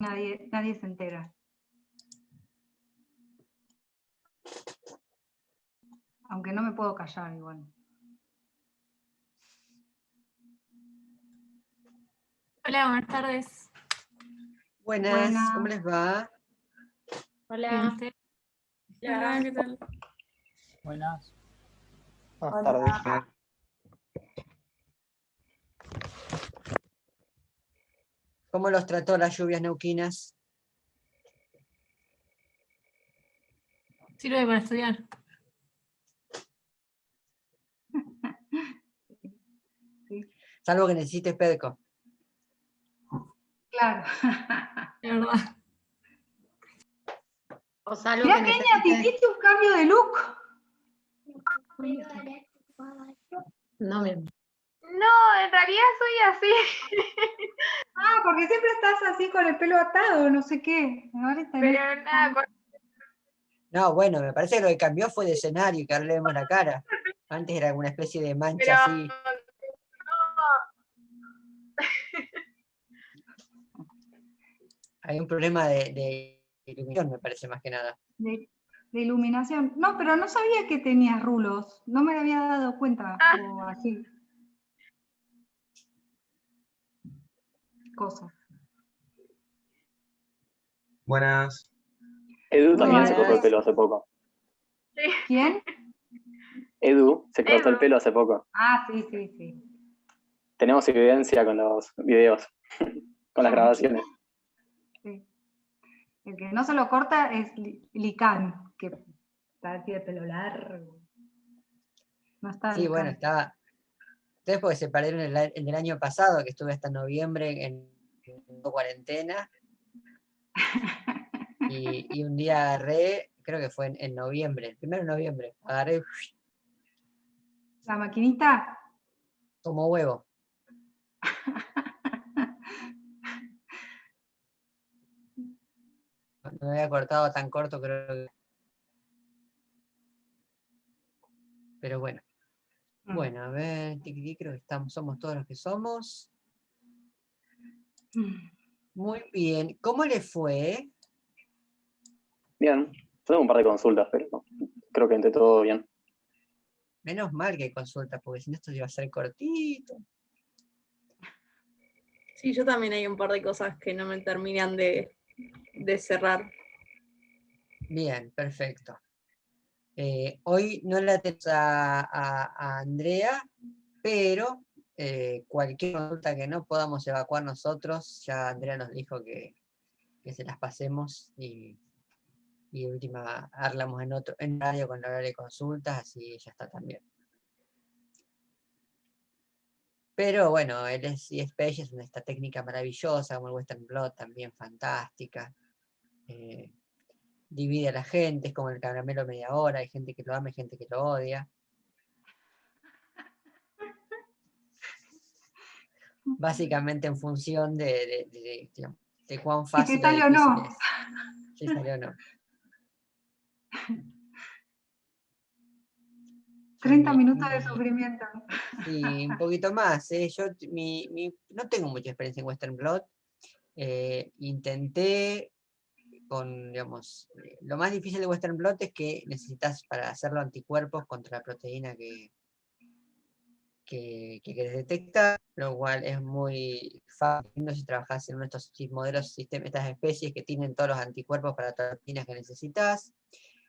nadie se entera. Aunque no me puedo callar igual. Hola, buenas tardes. Buenas, ¿cómo les va? Hola. Hola, ¿qué tal? Buenas. Buenas tardes. ¿Cómo los trató las lluvias neuquinas? Sirve para estudiar. Sí, Salvo que necesites Pedco. claro. De verdad. O salvo Mirá, que Kenia, te necesites... hiciste un cambio de look. No, bien. No, en realidad soy así. Ah, porque siempre estás así con el pelo atado, no sé qué. Ahora está en Pero nada, No, bueno, me parece que lo que cambió fue de escenario, que ahora le vemos la cara. Antes era una especie de mancha pero así. Hay un problema de iluminación, me parece, más que nada. de iluminación. No, pero no sabía que tenías rulos. No me había dado cuenta. O así. Cosas. Buenas. Edu también se Buenas. cortó el pelo hace poco. ¿Quién? Edu se cortó el Edu. pelo hace poco. Ah, sí, sí, sí. Tenemos evidencia con los videos, con las grabaciones. Sí. El que no se lo corta es Licán, que está así de pelo largo. No está Sí, Licán. bueno, estaba... Ustedes porque se perdieron en el año pasado, que estuve hasta noviembre en cuarentena. Y un día agarré, creo que fue en noviembre, el 1 de noviembre, agarré La maquinita. como huevo. No me había cortado tan corto, creo que... Pero bueno. Bueno, a ver, creo que somos todos los que somos. Muy bien. ¿Cómo le fue? Bien, yo tengo un par de consultas, pero no, creo que entre todo bien. Menos mal que hay consultas, porque si no esto iba a ser cortito. Sí, yo también hay un par de cosas que no me terminan de cerrar. Bien, perfecto. Hoy no la tenemos a Andrea, pero cualquier consulta que no podamos evacuar nosotros, ya Andrea nos dijo que se las pasemos y de última hablamos en horario con el horario de consultas, así ya está también. Pero bueno, el ESPage es esta técnica maravillosa, como el Western Blot, también fantástica. Divide a la gente, es como el caramelo media hora, hay gente que lo ama y gente que lo odia. Básicamente en función digamos, de cuán fácil o sale o difícil no. es. Si sale o no. 30 minutos de sufrimiento. Sí, un poquito más. Yo no tengo mucha experiencia en Western Blot. Intenté digamos, lo más difícil de Western Blot es que necesitas para hacerlo anticuerpos contra la proteína que querés detectar, lo cual es muy fácil si trabajas en uno de estos modelos, estas especies que tienen todos los anticuerpos para todas las proteínas que necesitas,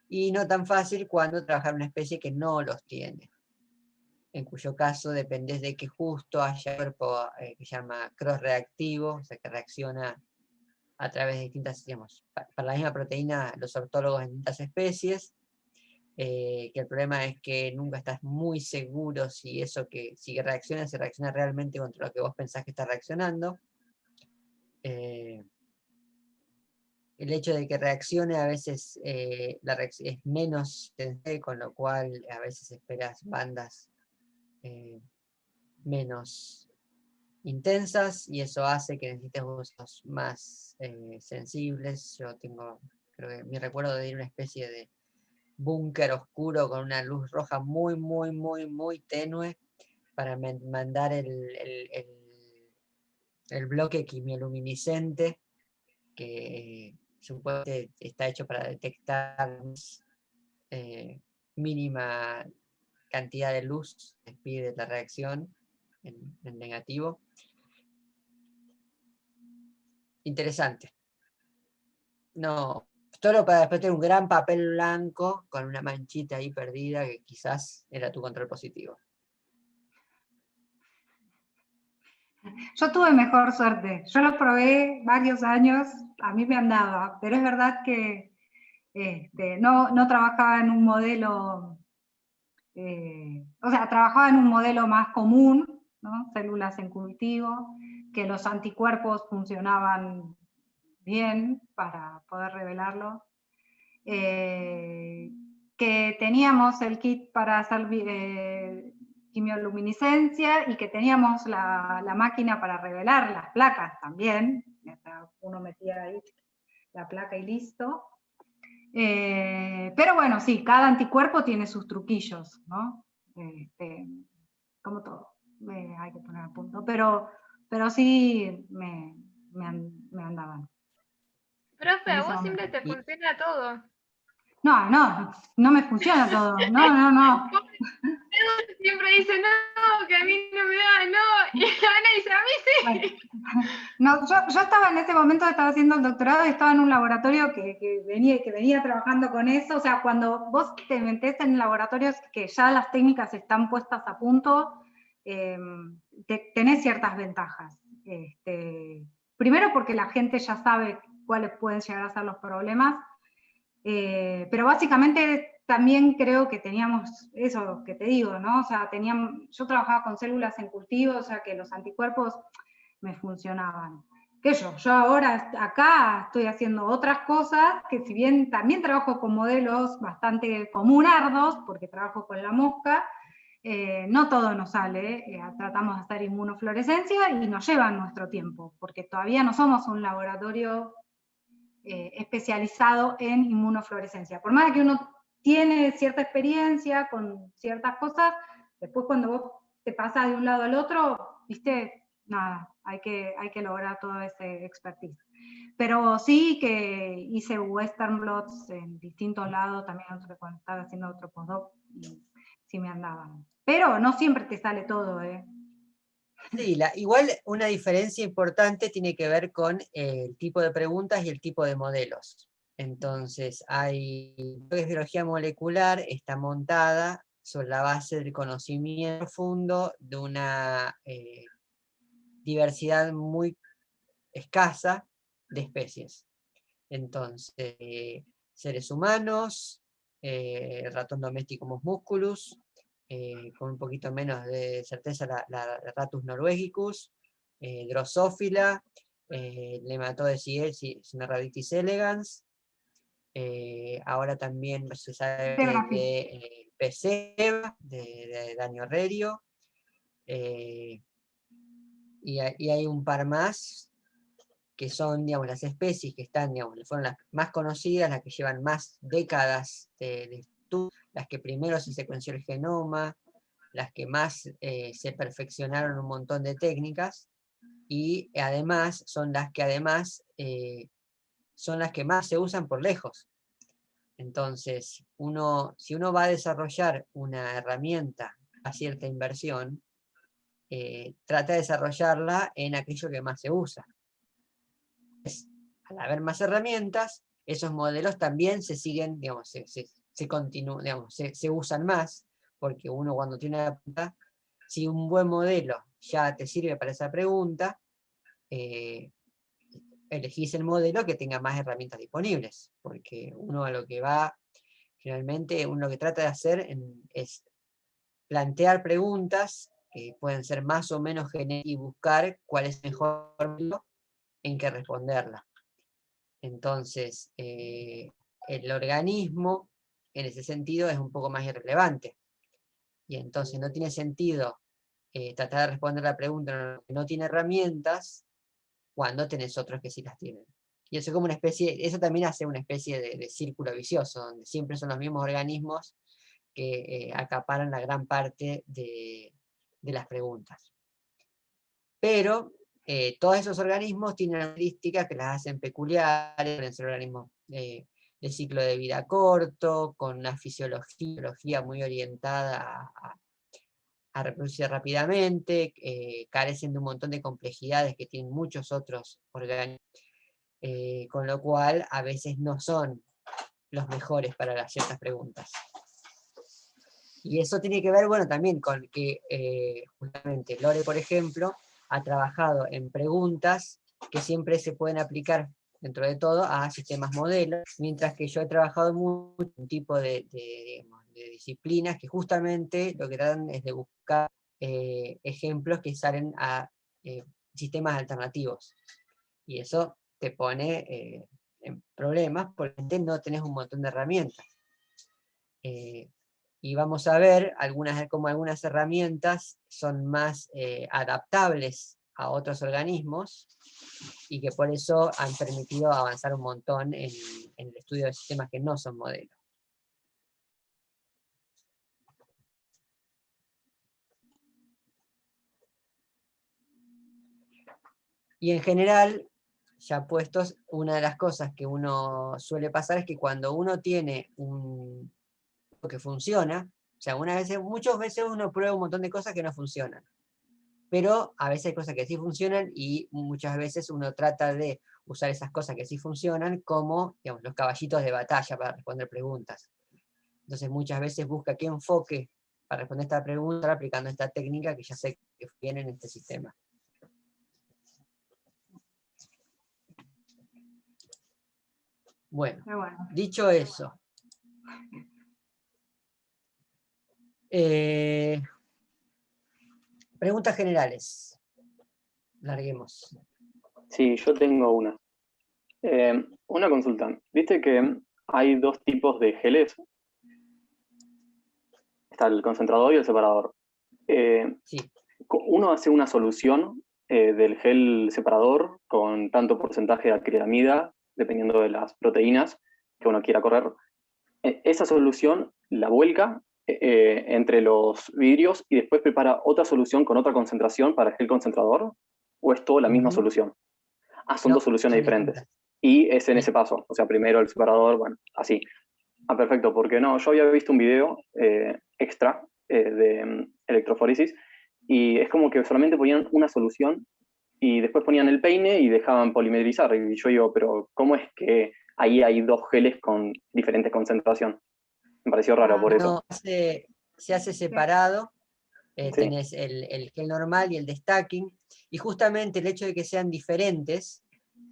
y no tan fácil cuando trabajas en una especie que no los tiene, en cuyo caso dependés de que justo haya cuerpo que se llama cross-reactivo, o sea que reacciona a través de distintas, digamos, para la misma proteína, los ortólogos en distintas especies, que el problema es que nunca estás muy seguro si eso si reacciona, se reacciona realmente contra lo que vos pensás que está reaccionando. El hecho de que reaccione a veces es menos sensible, con lo cual a veces esperas bandas menos intensas, y eso hace que necesites usos más sensibles. Yo creo que mi recuerdo de ir a una especie de búnker oscuro con una luz roja muy, muy, muy, muy tenue para mandar el bloque quimioluminiscente que supuestamente está hecho para detectar mínima cantidad de luz que despide la reacción en negativo. Interesante. No, solo para después tener un gran papel blanco con una manchita ahí perdida que quizás era tu control positivo. Yo tuve mejor suerte. Yo lo probé varios años, a mí me andaba, pero es verdad que no trabajaba en un modelo, o sea, trabajaba en un modelo más común, ¿no? Células en cultivo, que los anticuerpos funcionaban bien para poder revelarlo. Que teníamos el kit para hacer quimioluminiscencia y que teníamos la máquina para revelar las placas también. Uno metía ahí la placa y listo. Pero bueno, sí, cada anticuerpo tiene sus truquillos, ¿no? Como todo, hay que poner a punto. Pero sí me andaban. Profe, En a ese vos momento. siempre te funciona todo. No me funciona todo. No. Siempre dice, no, que a mí no me da, no. Y Ana dice, a mí sí. Bueno, no, yo estaba en ese momento, estaba haciendo el doctorado y estaba en un laboratorio que venía trabajando con eso. O sea, cuando vos te metés en laboratorios que ya las técnicas están puestas a punto, tenés ciertas ventajas. Primero porque la gente ya sabe cuáles pueden llegar a ser los problemas, pero básicamente también creo que teníamos eso que te digo, ¿no? O sea, yo trabajaba con células en cultivo, o sea que los anticuerpos me funcionaban. Yo ahora acá estoy haciendo otras cosas, que si bien también trabajo con modelos bastante comunardos, porque trabajo con la mosca, no todo nos sale, tratamos de hacer inmunofluorescencia y nos lleva nuestro tiempo, porque todavía no somos un laboratorio especializado en inmunofluorescencia. Por más que uno tiene cierta experiencia con ciertas cosas, después cuando vos te pasás de un lado al otro, viste, nada, hay que lograr todo ese expertise. Pero sí que hice Western blots en distintos lados, también cuando estaba haciendo otro postdoc, y sí me andaban. Pero no siempre te sale todo, Sí, igual una diferencia importante tiene que ver con el tipo de preguntas y el tipo de modelos. Entonces, la biología molecular está montada sobre la base del conocimiento profundo de una diversidad muy escasa de especies. Entonces, seres humanos, ratón domesticus musculus, con un poquito menos de certeza la Ratus norvegicus, Drosophila, Lematodes Smyrhaditis elegans, ahora también se sabe de Peseba, de Danio Rerio, y hay un par más que son, digamos, las especies que están, digamos, fueron las más conocidas, las que llevan más décadas de estudio, las que primero se secuenció el genoma, las que más se perfeccionaron un montón de técnicas, y además son las que más se usan por lejos. Entonces, si uno va a desarrollar una herramienta a cierta inversión, trata de desarrollarla en aquello que más se usa. Al haber más herramientas, esos modelos también se siguen, digamos, se usan más, porque uno cuando tiene una pregunta, si un buen modelo ya te sirve para esa pregunta, elegís el modelo que tenga más herramientas disponibles, porque uno a lo que va, generalmente uno lo que trata de hacer es plantear preguntas que pueden ser más o menos genéricas y buscar cuál es el mejor modelo en que responderla. Entonces, el organismo, en ese sentido, es un poco más irrelevante. Y entonces no tiene sentido tratar de responder la pregunta que no tiene herramientas cuando tenés otros que sí las tienen. Y eso, como eso también hace una especie de círculo vicioso, donde siempre son los mismos organismos que acaparan la gran parte de las preguntas. Pero todos esos organismos tienen características que las hacen peculiares, pueden ser organismos de ciclo de vida corto, con una fisiología muy orientada a reproducirse rápidamente, carecen de un montón de complejidades que tienen muchos otros organismos, con lo cual a veces no son los mejores para las ciertas preguntas. Y eso tiene que ver, bueno, también con que justamente Lore, por ejemplo, ha trabajado en preguntas que siempre se pueden aplicar, dentro de todo, a sistemas modelos, mientras que yo he trabajado mucho en un tipo de disciplinas que justamente lo que tratan es de buscar ejemplos que salen a sistemas alternativos. Y eso te pone en problemas porque no tenés un montón de herramientas. Y vamos a ver cómo algunas herramientas son más adaptables a otros organismos y que por eso han permitido avanzar un montón en el estudio de sistemas que no son modelos. Y en general, ya puestos, una de las cosas que uno suele pasar es que cuando uno tiene que funciona, o sea, muchas veces uno prueba un montón de cosas que no funcionan, pero a veces hay cosas que sí funcionan y muchas veces uno trata de usar esas cosas que sí funcionan como, digamos, los caballitos de batalla para responder preguntas. Entonces muchas veces busca qué enfoque para responder esta pregunta aplicando esta técnica que ya sé que viene en este sistema. Bueno, dicho eso, preguntas generales. Larguemos. Sí, yo tengo una. Una consulta. Viste que hay dos tipos de geles. Está el concentrador y el separador. Sí. Uno hace una solución del gel separador con tanto porcentaje de acrilamida, dependiendo de las proteínas que uno quiera correr. Esa solución la vuelca entre los vidrios y después prepara otra solución con otra concentración para el gel concentrador, ¿o es todo la misma solución? Son dos soluciones diferentes. Distintas. Y es en ese paso, o sea, primero el separador, bueno, así. Perfecto, porque no, yo había visto un video extra de electroforesis y es como que solamente ponían una solución y después ponían el peine y dejaban polimerizar. Y yo digo, pero ¿cómo es que ahí hay dos geles con diferente concentración? Me pareció raro por eso. No, se hace separado, Sí. tenés el gel normal y el de stacking, y justamente el hecho de que sean diferentes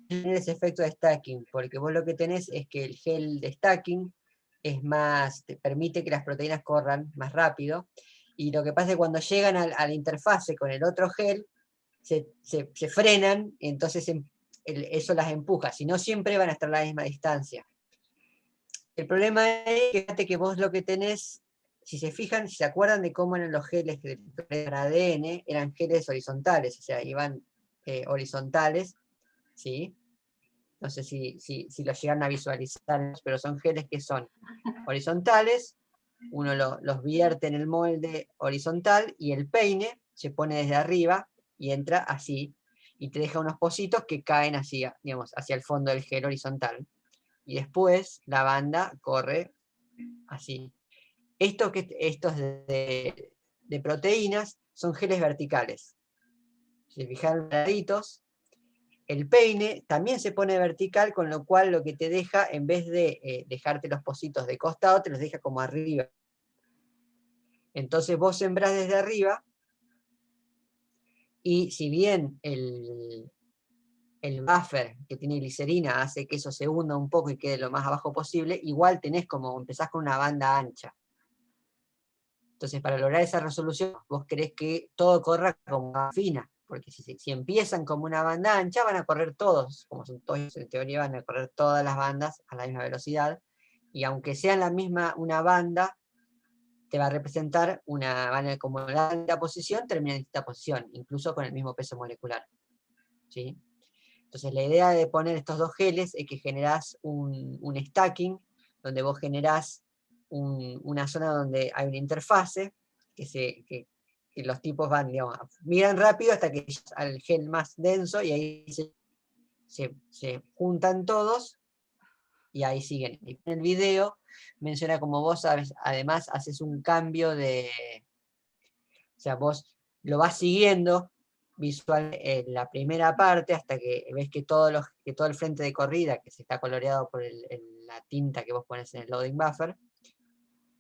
tiene ese efecto de stacking, porque vos lo que tenés es que el gel de stacking te permite que las proteínas corran más rápido, y lo que pasa es que cuando llegan a la interfase con el otro gel, se frenan, y entonces eso las empuja, si no siempre van a estar a la misma distancia. El problema es que fíjate que vos lo que tenés, si se fijan, si se acuerdan de cómo eran los geles que para ADN, eran geles horizontales, o sea, iban horizontales, ¿sí? No sé si los llegan a visualizar, pero son geles que son horizontales, uno los vierte en el molde horizontal, y el peine se pone desde arriba y entra así, y te deja unos pocitos que caen hacia el fondo del gel horizontal. Y después la banda corre así. Estos de proteínas son geles verticales. Si se fijan laditos, el peine también se pone vertical, con lo cual lo que te deja, en vez de dejarte los pocitos de costado, te los deja como arriba. Entonces vos sembrás desde arriba, y si bien el buffer que tiene glicerina hace que eso se hunda un poco y quede lo más abajo posible, igual empezás con una banda ancha. Entonces, para lograr esa resolución, vos querés que todo corra como una fina, porque si empiezan como una banda ancha, van a correr todos, como son todos, en teoría van a correr todas las bandas a la misma velocidad, y aunque sean una banda, te va a representar como la alta posición, termina en esta posición, incluso con el mismo peso molecular. ¿Sí? Entonces la idea de poner estos dos geles es que generás un stacking, donde vos generás una zona donde hay una interfase que y los tipos van, digamos, miran rápido hasta que llegas al gel más denso y ahí se juntan todos y ahí siguen. Y en el video menciona como vos sabes, además haces un cambio de, o sea, vos lo vas siguiendo visual en la primera parte hasta que ves que todo el frente de corrida, que se está coloreado por la tinta que vos pones en el loading buffer,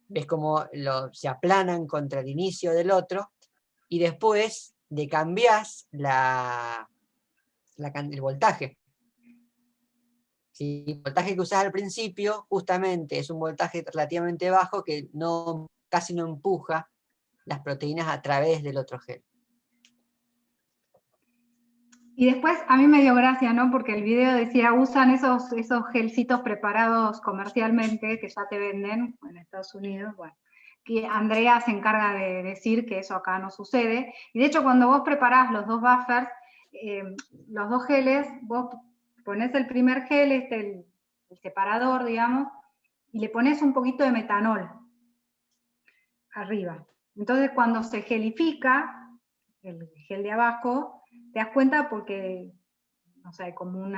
ves como se aplanan contra el inicio del otro, y después de cambiás el voltaje. ¿Sí? El voltaje que usás al principio, justamente, es un voltaje relativamente bajo que casi no empuja las proteínas a través del otro gel. Y después a mí me dio gracia, ¿no? Porque el video decía, usan esos gelcitos preparados comercialmente, que ya te venden en Estados Unidos, bueno, que Andrea se encarga de decir que eso acá no sucede. Y de hecho, cuando vos preparás los dos buffers, los dos geles, vos pones el primer gel, el separador, digamos, y le pones un poquito de metanol arriba. Entonces, cuando se gelifica, el gel de abajo, te das cuenta porque, no sé, como un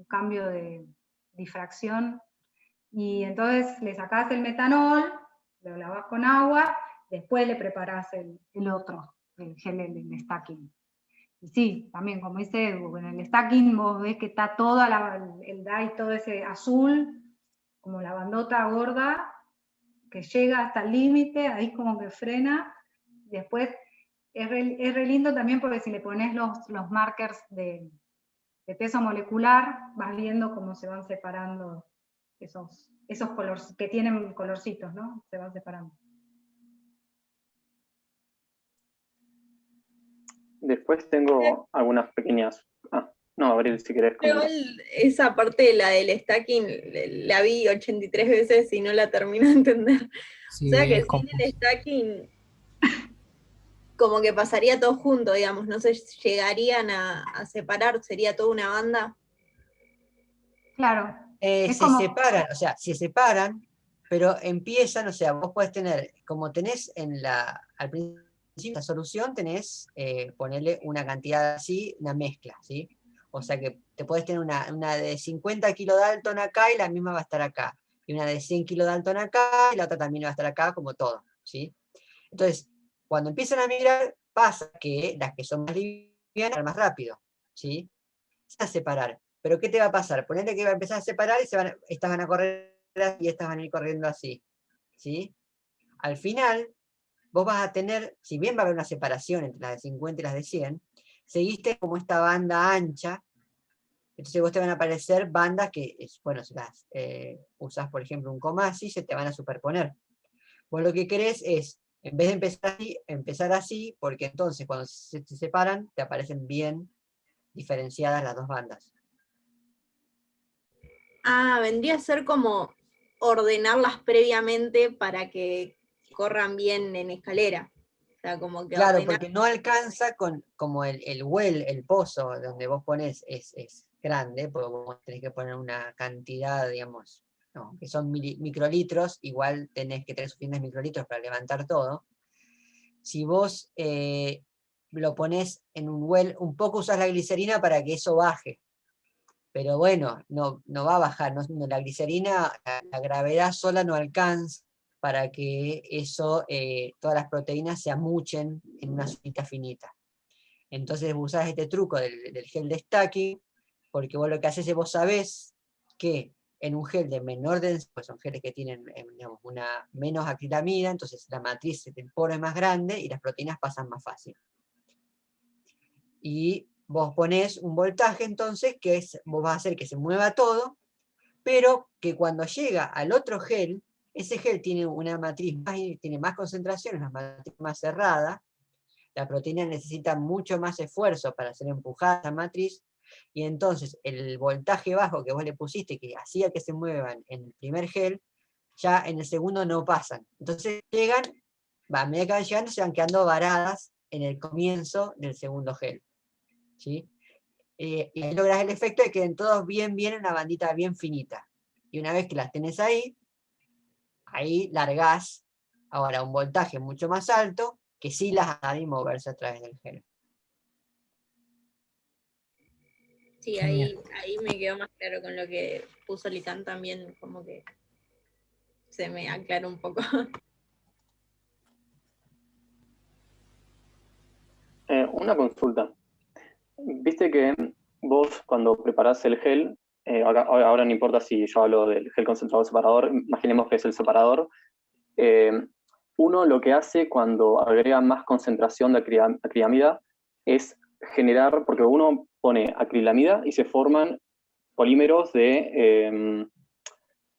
cambio de difracción, y entonces le sacás el metanol, lo lavas con agua, después le preparás el otro, el gel, el stacking. Y sí, también, como dice Edu, en el stacking vos ves que está todo el dye, todo ese azul, como la bandota gorda, que llega hasta el límite, ahí como que frena. Después es re lindo también porque si le pones los markers de peso molecular, vas viendo cómo se van separando esos colores, que tienen colorcitos, ¿no? Se van separando. Después tengo algunas pequeñas... no, Abril, si querés. Esa parte de la del stacking la vi 83 veces y no la termino de entender. Sí, o sea que sin el stacking como que pasaría todo junto, digamos, no se llegarían a separar, sería toda una banda. Claro. Separan, o sea, se separan, pero empiezan, o sea, vos podés tener, como tenés al principio de la solución, tenés, ponerle una cantidad así, una mezcla, ¿sí? O sea que te podés tener una de 50 kilodalton acá y la misma va a estar acá. Y una de 100 kilodalton acá y la otra también va a estar acá, como todo, ¿sí? Entonces, cuando empiezan a migrar, pasa que las que son más livianas van más rápido, ¿sí? Se van a separar. Pero ¿qué te va a pasar? Ponete que va a empezar a separar y estas van a correr así y estas van a ir corriendo así, ¿sí? Al final, vos vas a tener, si bien va a haber una separación entre las de 50 y las de 100, seguiste como esta banda ancha, entonces vos te van a aparecer bandas que, bueno, si las usás, por ejemplo, un Comasi, se te van a superponer. Vos lo que querés es, en vez de empezar así, porque entonces cuando se separan, te aparecen bien diferenciadas las dos bandas. Vendría a ser como ordenarlas previamente para que corran bien en escalera. O sea, como que claro, porque no alcanza como el well, el pozo donde vos pones es grande, porque vos tenés que poner una cantidad, digamos, no, que son microlitros, igual tenés que tener suficientes microlitros para levantar todo. Si vos lo pones en un well, un poco usás la glicerina para que eso baje. Pero bueno, no va a bajar, la glicerina, la gravedad sola no alcanza para que eso, todas las proteínas se amuchen en una zonita finita. Entonces usás este truco del gel de stacking, porque vos lo que haces es vos sabés que en un gel de menor densidad, pues son geles que tienen digamos, una menos acrilamida, entonces la matriz del poro es más grande y las proteínas pasan más fácil. Y vos ponés un voltaje entonces que vos vas a hacer que se mueva todo, pero que cuando llega al otro gel, ese gel tiene una matriz tiene más concentración, una matriz más cerrada, la proteína necesita mucho más esfuerzo para ser empujada a esa matriz, y entonces el voltaje bajo que vos le pusiste, que hacía que se muevan en el primer gel, ya en el segundo no pasan. Entonces llegan, a medida que van llegando, se van quedando varadas en el comienzo del segundo gel. ¿Sí? Y ahí lográs el efecto de que queden todos bien en una bandita bien finita. Y una vez que las tenés ahí largás ahora un voltaje mucho más alto, que sí las hará moverse a través del gel. Sí, ahí me quedó más claro con lo que puso Litan también, como que se me aclaró un poco. Una consulta. Viste que vos cuando preparás el gel, ahora no importa si yo hablo del gel concentrado separador, imaginemos que es el separador, uno lo que hace cuando agrega más concentración de acrilamida es generar, porque uno pone acrilamida y se forman polímeros de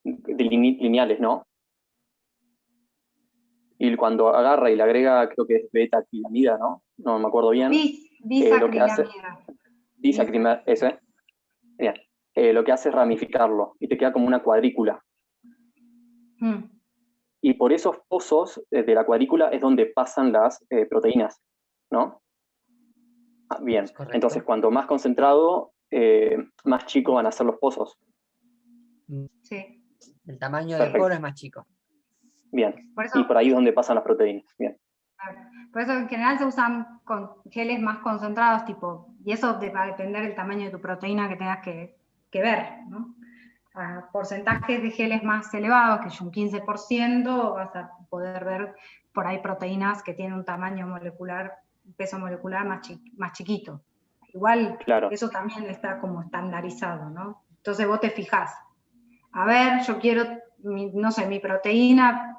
lineales, ¿no? Y cuando agarra y le agrega, creo que es beta-acrilamida, ¿no? No me acuerdo bien. Lo que hace, disacrilamida, ese. Bien. Lo que hace es ramificarlo y te queda como una cuadrícula. Y por esos pozos de la cuadrícula es donde pasan las proteínas, ¿no? Bien, entonces cuanto más concentrado, más chico van a ser los pozos. Sí. El tamaño del poro es más chico. Bien, y por ahí es donde pasan las proteínas. Bien. Por eso en general se usan con geles más concentrados, tipo, y eso va a depender del tamaño de tu proteína que tengas que ver, ¿no? A porcentajes de geles más elevados, que es un 15%, vas a poder ver por ahí proteínas que tienen un tamaño molecular, un peso molecular más chiquito. Igual, claro, eso también está como estandarizado, ¿no? Entonces vos te fijás, a ver, yo quiero, no sé, mi proteína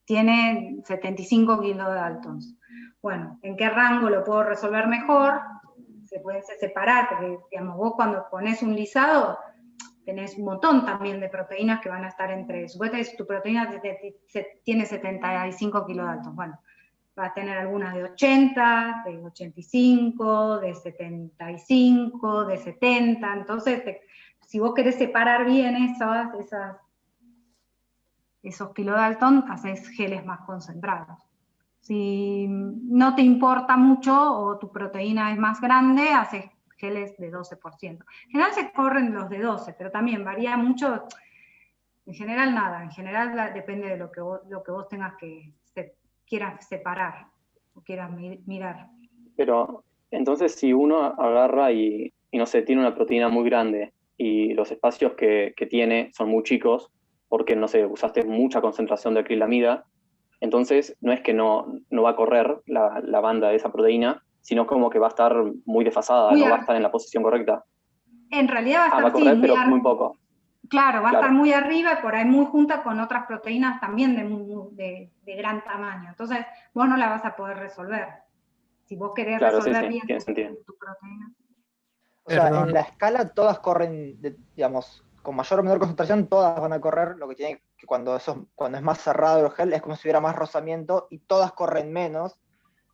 tiene 75 kilodaltons. Bueno, ¿en qué rango lo puedo resolver mejor? Se pueden separar, porque digamos, vos cuando pones un lisado, tenés un montón también de proteínas que van a estar entre, supuestamente tu proteína tiene 75 kilodaltons, bueno, va a tener algunas de 80, de 85, de 75, de 70, entonces si vos querés separar bien esos kilodalton, haces geles más concentrados. Si no te importa mucho o tu proteína es más grande, haces geles de 12%. En general se corren los de 12, pero también varía mucho. En general nada, en general depende de lo que vos tengas quieras separar o quieras mirar. Pero entonces si uno agarra y no sé, tiene una proteína muy grande y los espacios que tiene son muy chicos, porque no sé, usaste mucha concentración de acrilamida, entonces no es que no va a correr la banda de esa proteína, sino como que va a estar muy desfasada, no va a estar en la posición correcta. En realidad va a correr, pero muy poco. Claro, va a estar muy arriba y por ahí muy junta con otras proteínas también de gran tamaño. Entonces vos no la vas a poder resolver. Si vos querés resolver bien tu proteína. O sea, en la escala todas corren, digamos, con mayor o menor concentración, todas van a correr. Lo que tiene que cuando es más cerrado el gel es como si hubiera más rozamiento y todas corren menos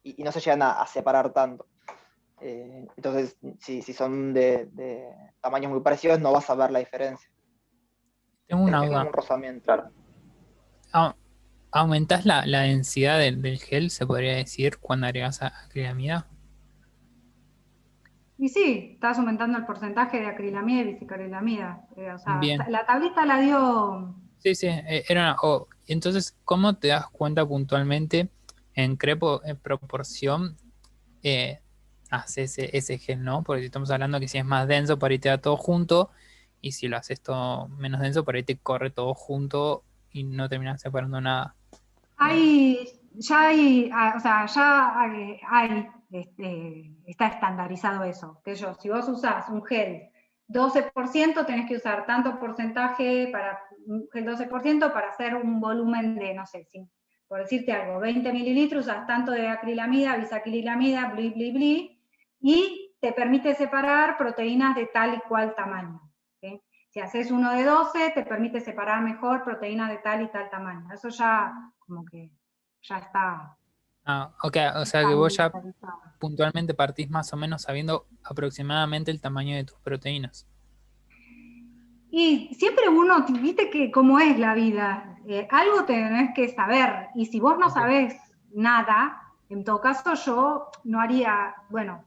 y no se llegan a separar tanto. Entonces, si son de tamaños muy parecidos, no vas a ver la diferencia. Tengo una duda. Un rozamiento. Claro. ¿Aumentás la densidad del gel, se podría decir, cuando agregas acrilamida? Y sí, estás aumentando el porcentaje de acrilamida y biciacrilamida. O sea, Bien. La tablita la dio... Sí, entonces, ¿cómo te das cuenta puntualmente en qué proporción haces ese gel, ¿no? Porque si estamos hablando que si es más denso, por ahí te da todo junto, y si lo haces todo menos denso, por ahí te corre todo junto y no terminas separando nada. Está estandarizado eso. Si vos usás un gel 12%, tenés que usar tanto porcentaje para un gel 12% para hacer un volumen de, no sé, por decirte algo, 20 mililitros, usas tanto de acrilamida, bisacrilamida, bli, bli, bli, y te permite separar proteínas de tal y cual tamaño. ¿Sí? Si haces uno de 12, te permite separar mejor proteínas de tal y tal tamaño. Eso ya como que ya está. Ok, o sea que vos ya puntualmente partís más o menos sabiendo aproximadamente el tamaño de tus proteínas. Y siempre uno, viste que cómo es la vida, algo tenés que saber, y si vos no sabés nada, en todo caso yo no haría, bueno,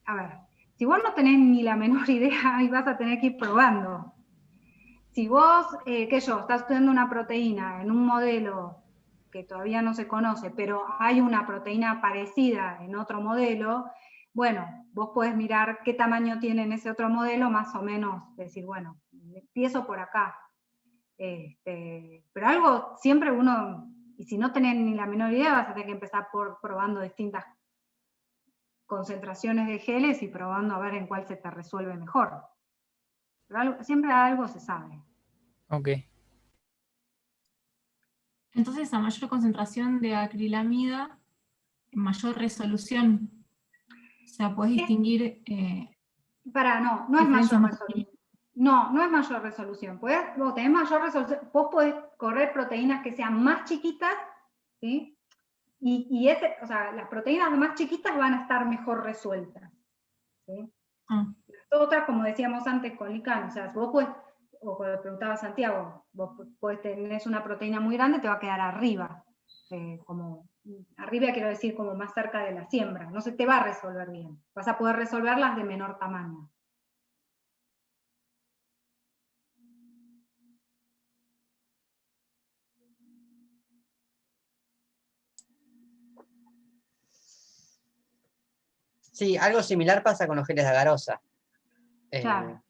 a ver, si vos no tenés ni la menor idea, ahí vas a tener que ir probando. Si vos, estás estudiando una proteína en un modelo que todavía no se conoce, pero hay una proteína parecida en otro modelo, bueno, vos podés mirar qué tamaño tiene en ese otro modelo, más o menos decir, bueno, empiezo por acá. Pero algo, siempre uno, y si no tenés ni la menor idea, vas a tener que empezar por probando distintas concentraciones de geles y probando a ver en cuál se te resuelve mejor. Pero siempre algo se sabe. Ok. Entonces, a mayor concentración de acrilamida, mayor resolución. O sea, podés distinguir... no es mayor resolución. No es mayor resolución. Vos tenés mayor resolución, vos podés correr proteínas que sean más chiquitas, ¿sí? O sea, las proteínas más chiquitas van a estar mejor resueltas, ¿sí? Otras, como decíamos antes con Lican, o sea, vos podés, o como preguntaba Santiago, vos podés tener una proteína muy grande, te va a quedar arriba, como arriba quiero decir como más cerca de la siembra, no se te va a resolver bien, vas a poder resolverlas de menor tamaño. Sí, algo similar pasa con los geles de agarosa. Claro.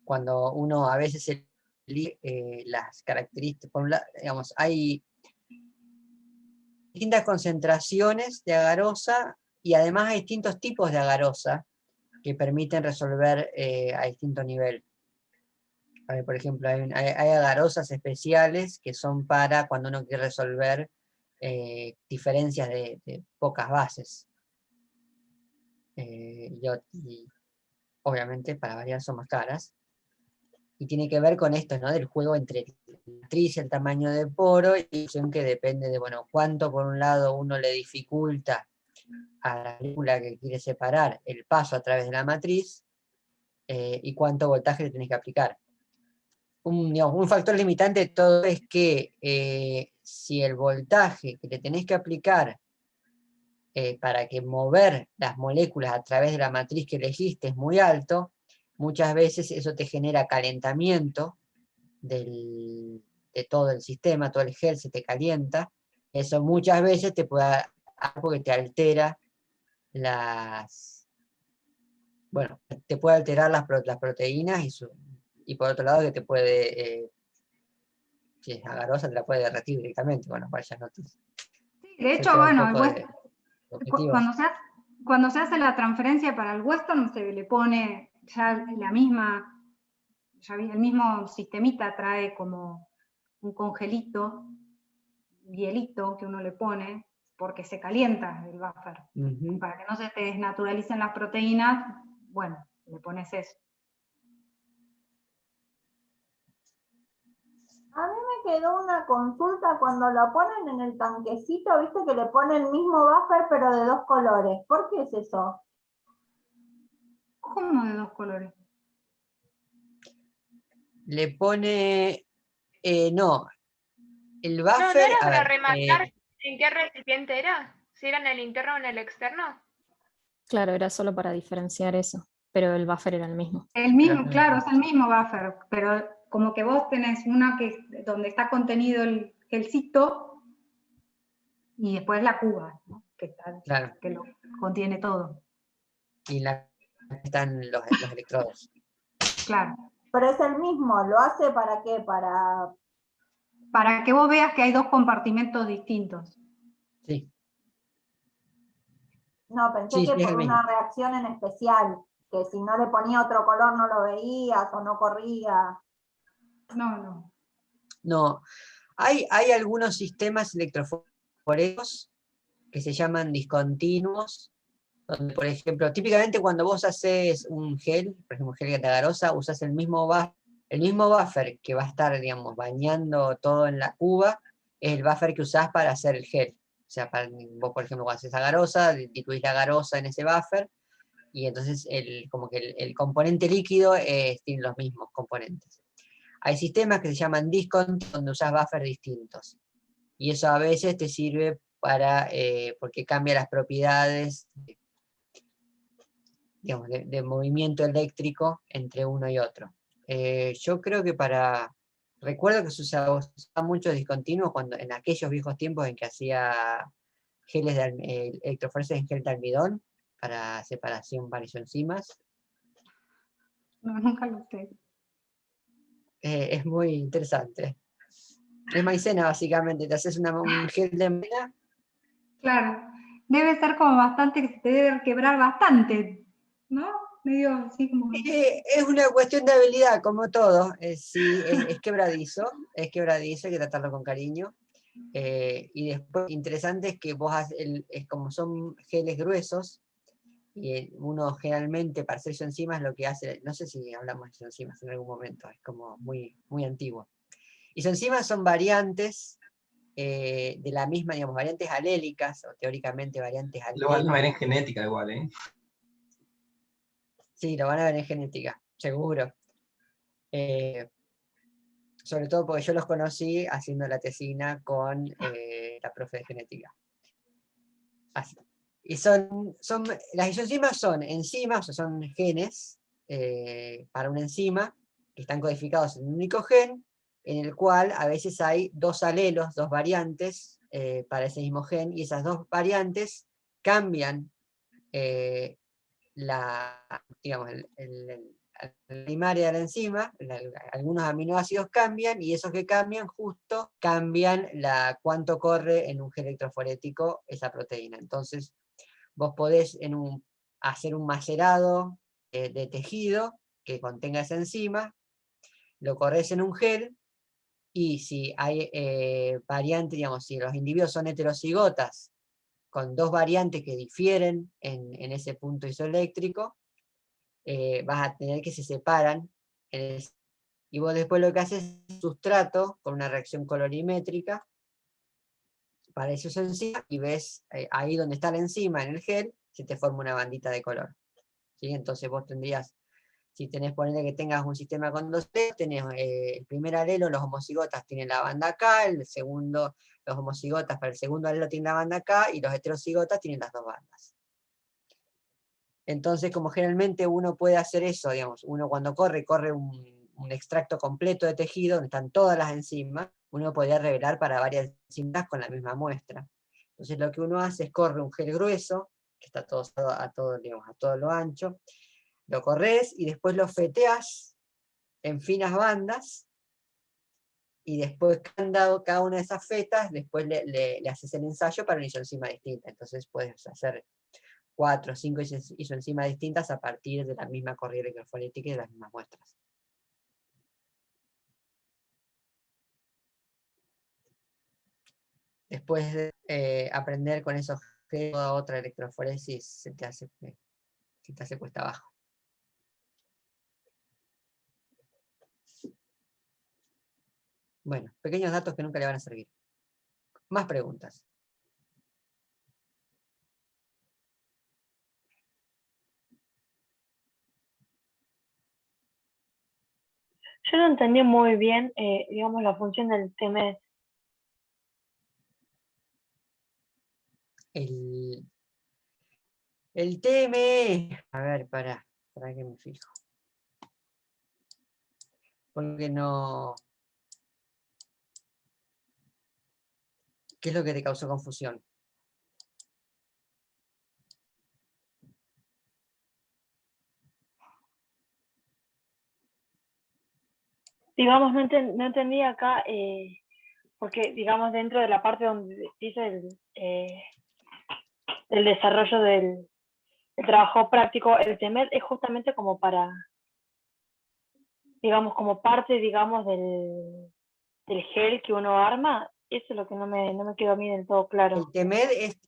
Cuando uno a veces elige las características, digamos, hay distintas concentraciones de agarosa y además hay distintos tipos de agarosa que permiten resolver a distinto nivel. Por ejemplo, hay agarosas especiales que son para cuando uno quiere resolver diferencias de pocas bases. Y obviamente, para variar, son más caras. Y tiene que ver con esto, ¿no? Del juego entre la matriz, el tamaño de poro, y que depende de, bueno, cuánto por un lado uno le dificulta a la molécula que quiere separar el paso a través de la matriz, y cuánto voltaje le tenés que aplicar. Un factor limitante de todo es que si el voltaje que le tenés que aplicar para que mover las moléculas a través de la matriz que elegiste es muy alto, muchas veces eso te genera calentamiento de todo el sistema, todo el gel se te calienta, eso muchas veces te puede dar algo que te altera te puede alterar las proteínas y por otro lado que te puede, si es agarosa te la puede derretir directamente, bueno, ya no te... Sí, de hecho, bueno, cuando se hace la transferencia para el Western se le pone ya el mismo sistemita trae como un congelito, hielito que uno le pone, porque se calienta el buffer. Para que no se te desnaturalicen las proteínas, bueno, le pones eso. A mí me quedó una consulta cuando lo ponen en el tanquecito, viste que le ponen el mismo buffer pero de 2 colores. ¿Por qué es eso? ¿Cómo de 2 colores? Le pone... no. El buffer... ¿No era para remarcar en qué recipiente era? ¿Si era en el interno o en el externo? Claro, era solo para diferenciar eso, pero el buffer era el mismo. El mismo, claro, es el mismo buffer, pero como que vos tenés una donde está contenido el gelcito y después la cuba, ¿no? que lo contiene todo. Y están los electrodos. Claro. Pero es el mismo, ¿lo hace para qué? Para que vos veas que hay 2 compartimentos distintos. Sí. No, pensé que por una reacción en especial, que si no le ponía otro color no lo veías o no corría. No. No, hay algunos sistemas electroforéticos que se llaman discontinuos, donde, por ejemplo, típicamente cuando vos haces un gel, por ejemplo, gel de agarosa, usás el mismo buffer que va a estar, digamos, bañando todo en la cuba, es el buffer que usás para hacer el gel. O sea, vos, por ejemplo, cuando haces agarosa, diluís la agarosa en ese buffer, y entonces como que el componente líquido tiene los mismos componentes. Hay sistemas que se llaman discontinuos, donde usás buffers distintos. Y eso a veces te sirve porque cambia las propiedades de movimiento eléctrico entre uno y otro. Yo creo que para Recuerdo que se usaba mucho discontinuo cuando, en aquellos viejos tiempos en que hacía geles de electroforesis en gel de almidón para separación para isoenzimas. No, nunca lo sé. Es muy interesante. Es maicena, básicamente. Te haces un gel de maicena. Claro. Debe ser como bastante, que se te debe quebrar bastante, ¿no? Medio así como... Es una cuestión de habilidad, como todo. Sí, es quebradizo, hay que tratarlo con cariño. Y después, interesante es que vos es como son geles gruesos, y uno generalmente para hacer isoenzimas lo que hace, no sé si hablamos de isoenzimas en algún momento, es como muy, muy antiguo. Isoenzimas son variantes de la misma, digamos, variantes alélicas, o teóricamente variantes alélicas. Lo van a ver en genética igual, ¿eh? Sí, lo van a ver en genética, seguro. Sobre todo porque yo los conocí haciendo la tesina con la profe de genética. Así. Y las isoenzimas son enzimas, o son genes para una enzima, que están codificados en un único gen, en el cual a veces hay dos alelos, dos variantes para ese mismo gen, y esas dos variantes cambian digamos, la primaria de la enzima, algunos aminoácidos cambian, y esos que cambian justo cambian cuánto corre en un gel electroforético esa proteína. Entonces, vos podés hacer un macerado de tejido que contenga esa enzima, lo corres en un gel, y si hay variantes, digamos, si los individuos son heterocigotas, con dos variantes que difieren en ese punto isoeléctrico, vas a tener que se separan, y vos después lo que haces es sustrato con una reacción colorimétrica para esos enzimas, y ves ahí donde está la enzima en el gel, se te forma una bandita de color. ¿Sí? Entonces vos tendrías, si tenés, ponerle que tengas un sistema con dos alelos, tenés el primer alelo, los homocigotas tienen la banda acá, el segundo, los homocigotas para el segundo alelo tienen la banda acá, y los heterocigotas tienen las dos bandas. Entonces, como generalmente uno puede hacer eso, digamos, uno cuando corre un extracto completo de tejido, donde están todas las enzimas, uno podría revelar para varias enzimas con la misma muestra. Entonces lo que uno hace es corre un gel grueso, que está a todo lo ancho, lo corres y después lo feteas en finas bandas, y después cada una de esas fetas, después le haces el ensayo para una isoenzima distinta. Entonces puedes hacer 4 o 5 isoenzimas distintas a partir de la misma corriente electroforética y de las mismas muestras. Después de aprender con esos genes, toda otra electroforesis se te hace cuesta abajo. Bueno, pequeños datos que nunca le van a servir. Más preguntas. Yo no entendí muy bien, digamos, la función del TMED. El TME, a ver, para que me fijo. Porque no... ¿Qué es lo que te causó confusión? Digamos, no entendí acá, porque, digamos, dentro de la parte donde dice el desarrollo del trabajo práctico, el TMED es justamente como para, digamos, como parte, digamos, del gel que uno arma. Eso es lo que no me quedó a mí del todo claro. El TMED es,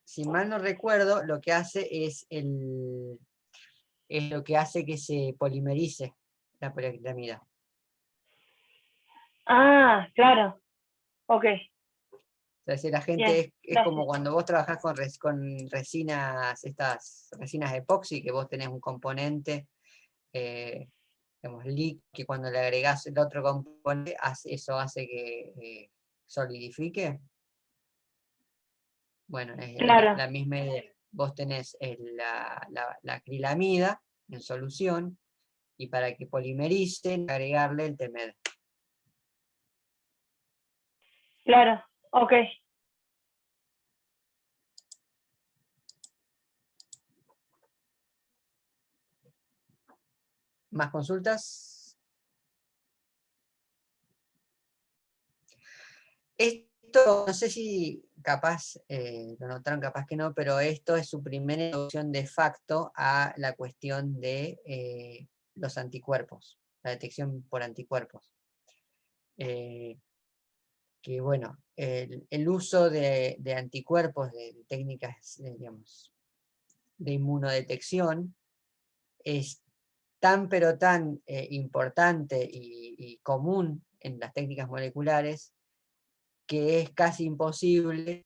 si mal no recuerdo, lo que hace es lo que hace que se polimerice la poliacrilamida. Ah, claro. Ok. Entonces la gente es como cuando vos trabajás con resinas, estas resinas epoxi, que vos tenés un componente, digamos, que cuando le agregás el otro componente, eso hace que solidifique. Bueno, es claro. la misma idea. Vos tenés la acrilamida en solución, y para que polimerice, agregarle el TMED. Claro, ok. ¿Más consultas? Esto, no sé si capaz, lo notaron, capaz que no, pero esto es su primera introducción de facto a la cuestión de los anticuerpos, la detección por anticuerpos. Que bueno, el uso de anticuerpos, de técnicas, digamos, de inmunodetección, es tan pero tan importante y común en las técnicas moleculares que es casi imposible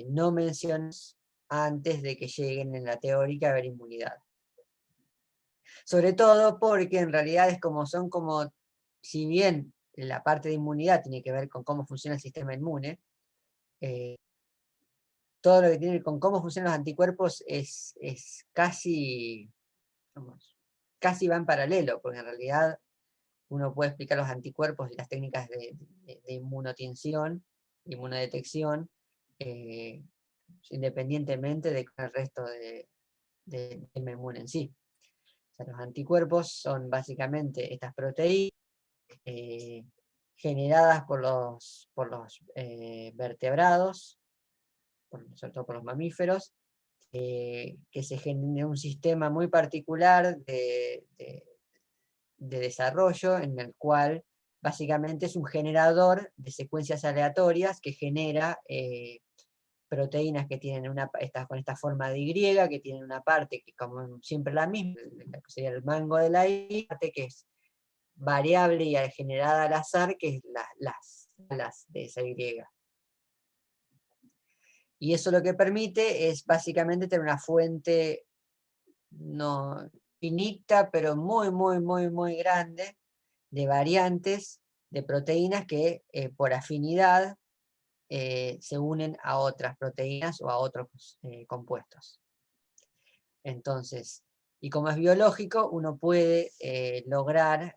no mencionar antes de que lleguen en la teórica a haber inmunidad. Sobre todo porque en realidad son como, si bien la parte de inmunidad tiene que ver con cómo funciona el sistema inmune, todo lo que tiene que ver con cómo funcionan los anticuerpos es casi, vamos, casi va en paralelo, porque en realidad uno puede explicar los anticuerpos y las técnicas de inmunotinción, inmunodetección, independientemente del resto del sistema inmune en sí. O sea, los anticuerpos son básicamente estas proteínas generadas por los vertebrados, sobre todo por los mamíferos, que se genera un sistema muy particular de desarrollo en el cual básicamente es un generador de secuencias aleatorias que genera proteínas que tienen con esta forma de Y, que tienen una parte que como siempre la misma, que sería el mango de la Y, parte que es variable y generada al azar, que es las de esa Y. Y eso lo que permite es básicamente tener una fuente no finita, pero muy, muy, muy, muy grande de variantes de proteínas que por afinidad se unen a otras proteínas o a otros compuestos. Entonces, y como es biológico, uno puede lograr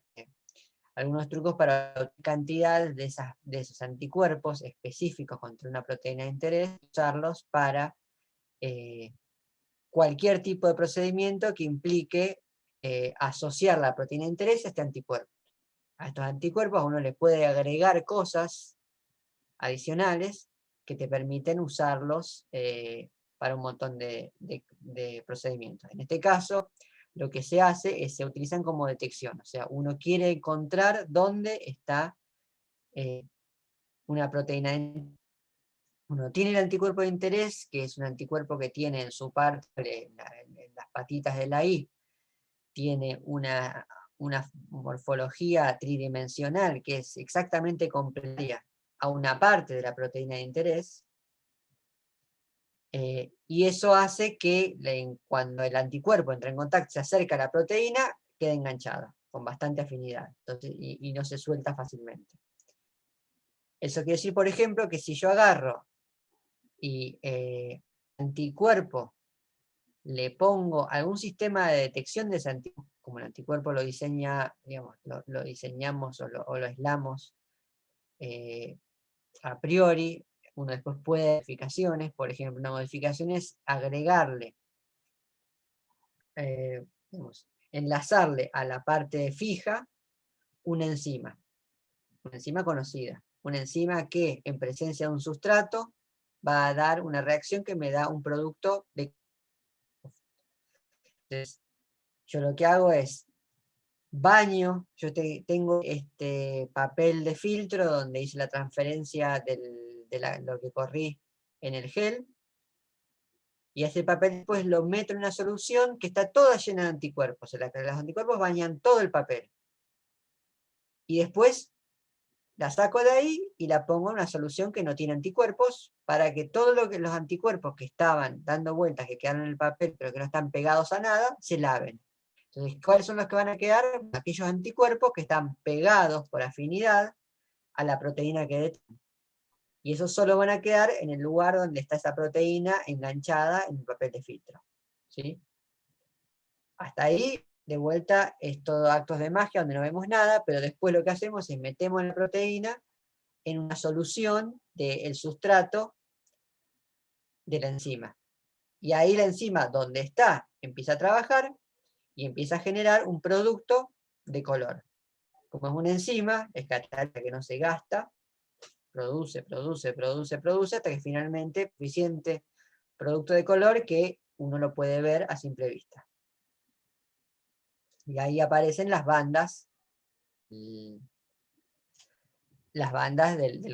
algunos trucos para cantidad de esos anticuerpos específicos contra una proteína de interés, usarlos para cualquier tipo de procedimiento que implique asociar la proteína de interés a este anticuerpo. A estos anticuerpos uno le puede agregar cosas adicionales que te permiten usarlos para un montón de procedimientos. En este caso, lo que se hace es se utilizan como detección, o sea, uno quiere encontrar dónde está una proteína. Uno tiene el anticuerpo de interés, que es un anticuerpo que tiene en su parte, en las patitas de la Y, tiene una morfología tridimensional que es exactamente complementaria a una parte de la proteína de interés, y eso hace que cuando el anticuerpo entra en contacto, se acerca a la proteína, quede enganchada, con bastante afinidad, entonces, y no se suelta fácilmente. Eso quiere decir, por ejemplo, que si yo agarro y anticuerpo le pongo algún sistema de detección de ese anticuerpo, como el anticuerpo lo diseña, digamos, lo diseñamos o lo aislamos a priori, uno después puede modificaciones, por ejemplo, una modificación es agregarle, digamos, enlazarle a la parte fija una enzima conocida, una enzima que en presencia de un sustrato va a dar una reacción que me da un producto de... Entonces, yo lo que hago es baño, yo tengo este papel de filtro donde hice la transferencia de lo que corrí en el gel, y ese papel después lo meto en una solución que está toda llena de anticuerpos, o sea, los anticuerpos bañan todo el papel. Y después la saco de ahí y la pongo en una solución que no tiene anticuerpos, para que todos los anticuerpos que estaban dando vueltas, que quedaron en el papel, pero que no están pegados a nada, se laven. Entonces, ¿cuáles son los que van a quedar? Aquellos anticuerpos que están pegados por afinidad a la proteína que detectan. Y esos solo van a quedar en el lugar donde está esa proteína enganchada en el papel de filtro. ¿Sí? Hasta ahí, de vuelta, es todo actos de magia donde no vemos nada, pero después lo que hacemos es metemos la proteína en una solución del sustrato de la enzima. Y ahí la enzima, donde está, empieza a trabajar y empieza a generar un producto de color. Como es una enzima, es catalítica que no se gasta, produce, hasta que finalmente suficiente producto de color que uno lo puede ver a simple vista. Y ahí aparecen las bandas del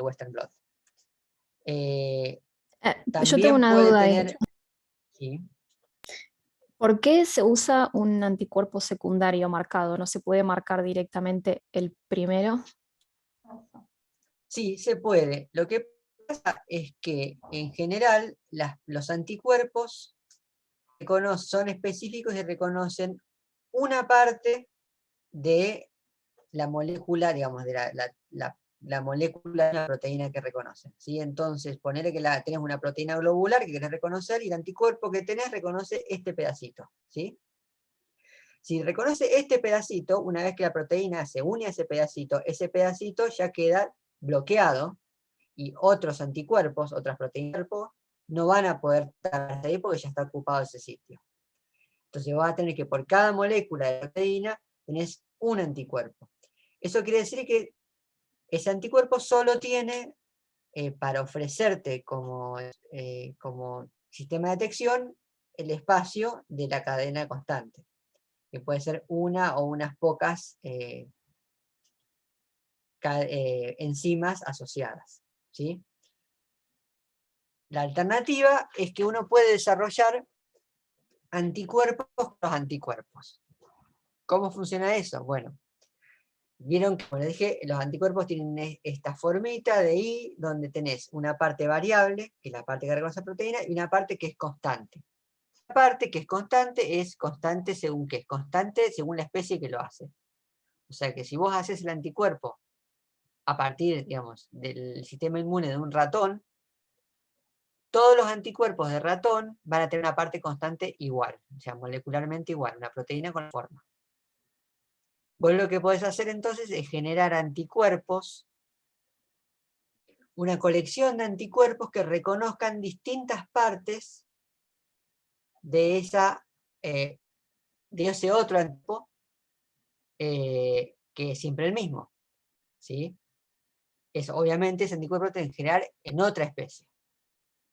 Western blot. Yo tengo una duda ahí. Sí. ¿Por qué se usa un anticuerpo secundario marcado? ¿No se puede marcar directamente el primero? Sí, se puede. Lo que pasa es que en general los anticuerpos son específicos y reconocen una parte de la molécula, digamos, de la molécula de la proteína que reconocen, ¿sí? Entonces, ponerle que tenés una proteína globular que querés reconocer y el anticuerpo que tenés reconoce este pedacito, ¿sí? Si reconoce este pedacito, una vez que la proteína se une a ese pedacito ya queda bloqueado y otros anticuerpos, otras proteínas, no van a poder estar ahí porque ya está ocupado ese sitio. Entonces vas a tener que por cada molécula de proteína tenés un anticuerpo. Eso quiere decir que ese anticuerpo solo tiene para ofrecerte como sistema de detección el espacio de la cadena constante, que puede ser una o unas pocas enzimas asociadas, ¿sí? La alternativa es que uno puede desarrollar anticuerpos con los anticuerpos. ¿Cómo funciona eso? Bueno, vieron que, como les dije, los anticuerpos tienen esta formita de I, donde tenés una parte variable, que es la parte que reconoce la proteína, y una parte que es constante. La parte que es constante según qué, es constante según la especie que lo hace. O sea que si vos haces el anticuerpo a partir, digamos, del sistema inmune de un ratón, todos los anticuerpos de ratón van a tener una parte constante igual, o sea, molecularmente igual, una proteína con forma. Vos lo que podés hacer entonces es generar anticuerpos, una colección de anticuerpos que reconozcan distintas partes de ese otro anticuerpo, que es siempre el mismo, ¿sí? Obviamente ese anticuerpo lo tenés que generar en otra especie.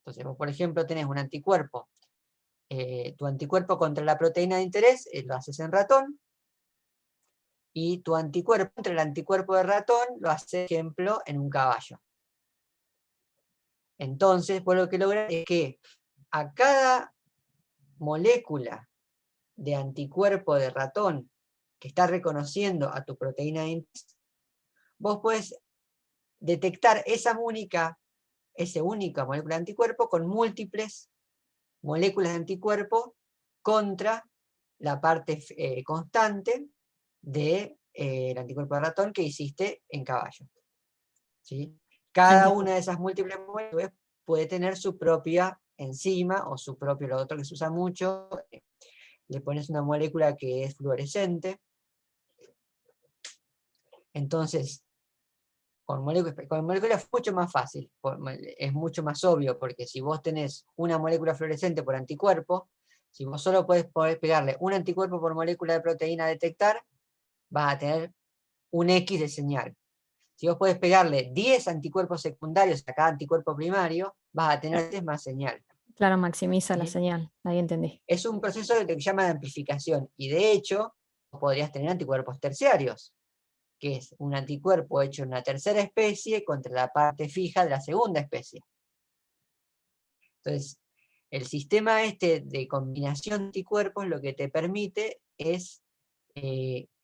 Entonces vos, por ejemplo, tenés un anticuerpo, tu anticuerpo contra la proteína de interés, lo haces en ratón, y tu anticuerpo contra el anticuerpo de ratón lo haces, por ejemplo, en un caballo. Entonces, vos lo que lográs es que a cada molécula de anticuerpo de ratón que está reconociendo a tu proteína de interés, vos podés detectar esa única molécula de anticuerpo con múltiples moléculas de anticuerpo contra la parte constante del anticuerpo de ratón que hiciste en caballo, ¿sí? Cada una de esas múltiples moléculas puede tener su propia enzima o su propio, lo otro que se usa mucho, le pones una molécula que es fluorescente. Entonces, con moléculas es mucho más fácil, es mucho más obvio, porque si vos tenés una molécula fluorescente por anticuerpo, si vos solo podés pegarle un anticuerpo por molécula de proteína a detectar, vas a tener un X de señal. Si vos podés pegarle 10 anticuerpos secundarios a cada anticuerpo primario, vas a tener 10 más señal. Claro, maximiza la señal, ahí entendí. Es un proceso que se llama de amplificación, y de hecho, podrías tener anticuerpos terciarios, que es un anticuerpo hecho en una tercera especie contra la parte fija de la segunda especie. Entonces, el sistema de combinación de anticuerpos lo que te permite es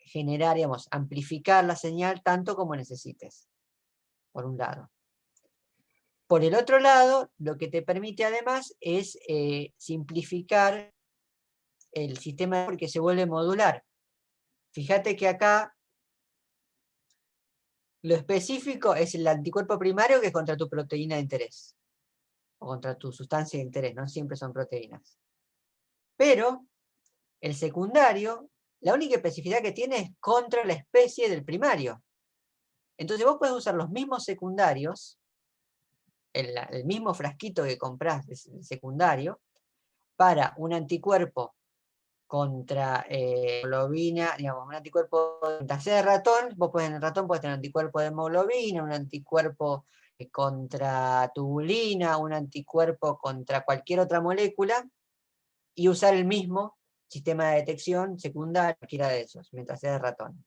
generar, digamos, amplificar la señal tanto como necesites, por un lado. Por el otro lado, lo que te permite además es simplificar el sistema porque se vuelve modular. Fíjate que acá lo específico es el anticuerpo primario que es contra tu proteína de interés, o contra tu sustancia de interés, no siempre son proteínas. Pero el secundario, la única especificidad que tiene es contra la especie del primario. Entonces vos podés usar los mismos secundarios, el mismo frasquito que comprás de secundario, para un anticuerpo contra hemoglobina, digamos, un anticuerpo contra C de ratón, vos podés, en el ratón podés tener un anticuerpo de hemoglobina, un anticuerpo contra tubulina, un anticuerpo contra cualquier otra molécula, y usar el mismo sistema de detección secundario, cualquiera de esos, mientras sea de ratón.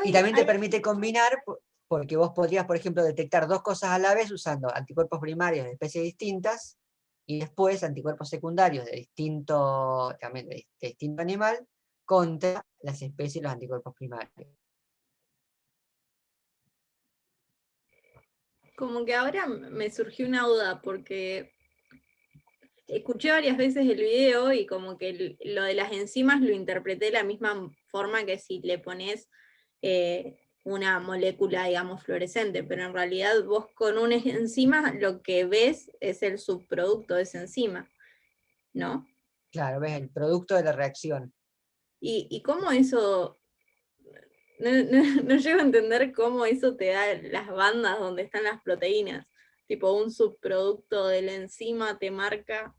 Y también te permite combinar, porque vos podrías, por ejemplo, detectar dos cosas a la vez usando anticuerpos primarios de especies distintas, y después anticuerpos secundarios de distinto, también de distinto animal, contra las especies y los anticuerpos primarios. Como que ahora me surgió una duda, porque escuché varias veces el video y como que lo de las enzimas lo interpreté de la misma forma que si le pones una molécula, digamos, fluorescente, pero en realidad vos con una enzima lo que ves es el subproducto de esa enzima, ¿no? Claro, ves el producto de la reacción. ¿Y cómo eso? No llego a entender cómo eso te da las bandas donde están las proteínas. Tipo, un subproducto de la enzima te marca.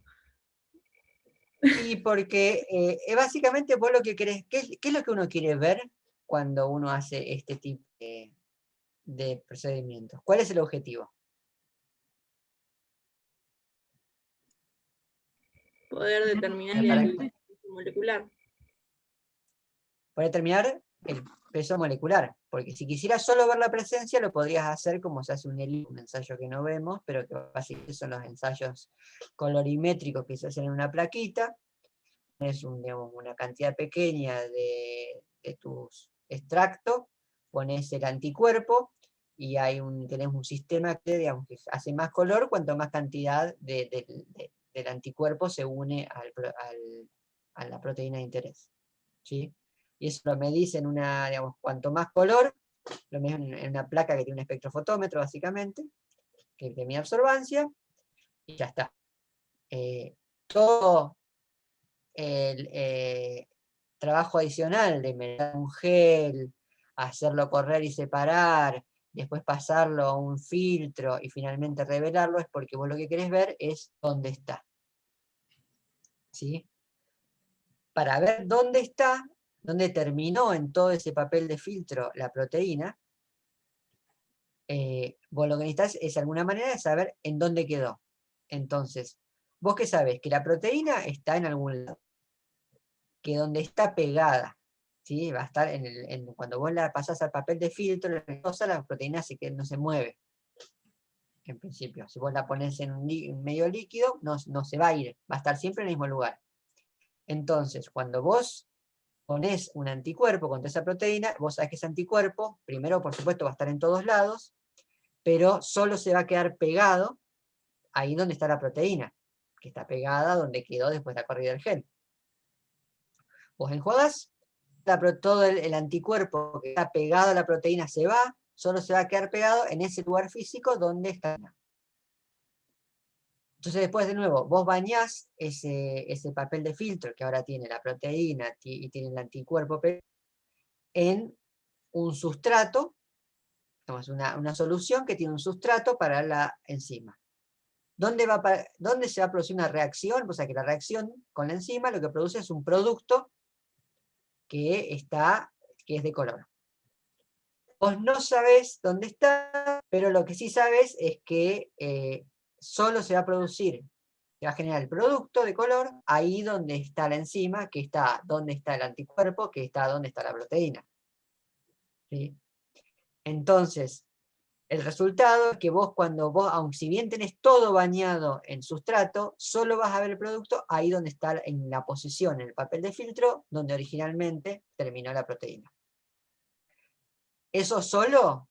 Y porque básicamente vos lo que querés, ¿qué es lo que uno quiere ver cuando uno hace este tipo de procedimientos? ¿Cuál es el objetivo? Poder determinar el peso molecular. Poder determinar el peso molecular, porque si quisieras solo ver la presencia, lo podrías hacer como se hace un ensayo que no vemos, pero que básicamente son los ensayos colorimétricos que se hacen en una plaquita. Es digamos, una cantidad pequeña de tu extracto, pones el anticuerpo, y tenés un sistema que, digamos, que hace más color cuanto más cantidad del anticuerpo se une a la proteína de interés. ¿Sí? Y eso lo medís en digamos, cuanto más color, lo medís en una placa que tiene un espectrofotómetro, básicamente, que mide absorbancia, y ya está. Todo el trabajo adicional de meter un gel, hacerlo correr y separar, después pasarlo a un filtro y finalmente revelarlo, es porque vos lo que querés ver es dónde está. ¿Sí? Para ver dónde está, dónde terminó en todo ese papel de filtro la proteína, vos lo que necesitas es alguna manera de saber en dónde quedó. Entonces, vos qué sabés, que la proteína está en algún lado, que donde está pegada, ¿sí? Va a estar cuando vos la pasás al papel de filtro, la proteína no se mueve, en principio. Si vos la ponés en un medio líquido, no se va a ir, va a estar siempre en el mismo lugar. Entonces, cuando vos ponés un anticuerpo contra esa proteína, vos sabés que ese anticuerpo, primero por supuesto va a estar en todos lados, pero solo se va a quedar pegado ahí donde está la proteína, que está pegada donde quedó después de la corrida del gen. Vos enjuagás, todo el anticuerpo que está pegado a la proteína se va, solo se va a quedar pegado en ese lugar físico donde está. Entonces después de nuevo, vos bañás ese papel de filtro que ahora tiene la proteína y tiene el anticuerpo en un sustrato, una solución que tiene un sustrato para la enzima. ¿Dónde se va a producir una reacción? O sea que la reacción con la enzima lo que produce es un producto que es de color. Vos no sabés dónde está, pero lo que sí sabés es que solo se va a producir, se va a generar el producto de color ahí donde está la enzima, que está donde está el anticuerpo, que está donde está la proteína. ¿Sí? Entonces, el resultado es que aun si bien tenés todo bañado en sustrato, solo vas a ver el producto ahí donde está en la posición, en el papel de filtro, donde originalmente terminó la proteína. Eso solo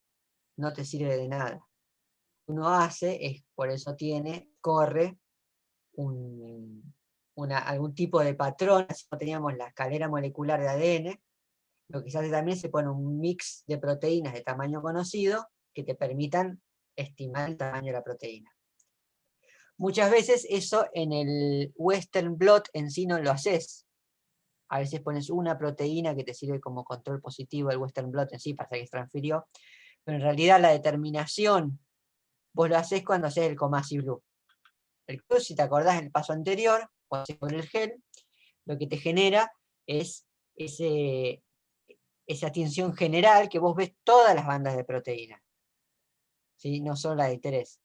no te sirve de nada. Lo que uno hace por eso corre algún tipo de patrón, así como teníamos la escalera molecular de ADN, lo que se hace también se pone un mix de proteínas de tamaño conocido que te permitan estimar el tamaño de la proteína. Muchas veces eso en el Western blot en sí no lo haces, a veces pones una proteína que te sirve como control positivo del Western blot en sí, para saber que se transfirió, pero en realidad la determinación vos lo haces cuando haces el COMASI Blue. El blue, si te acordás del paso anterior, cuando haces con el gel, lo que te genera es esa tinción general que vos ves todas las bandas de proteína, ¿sí? No solo la de interés.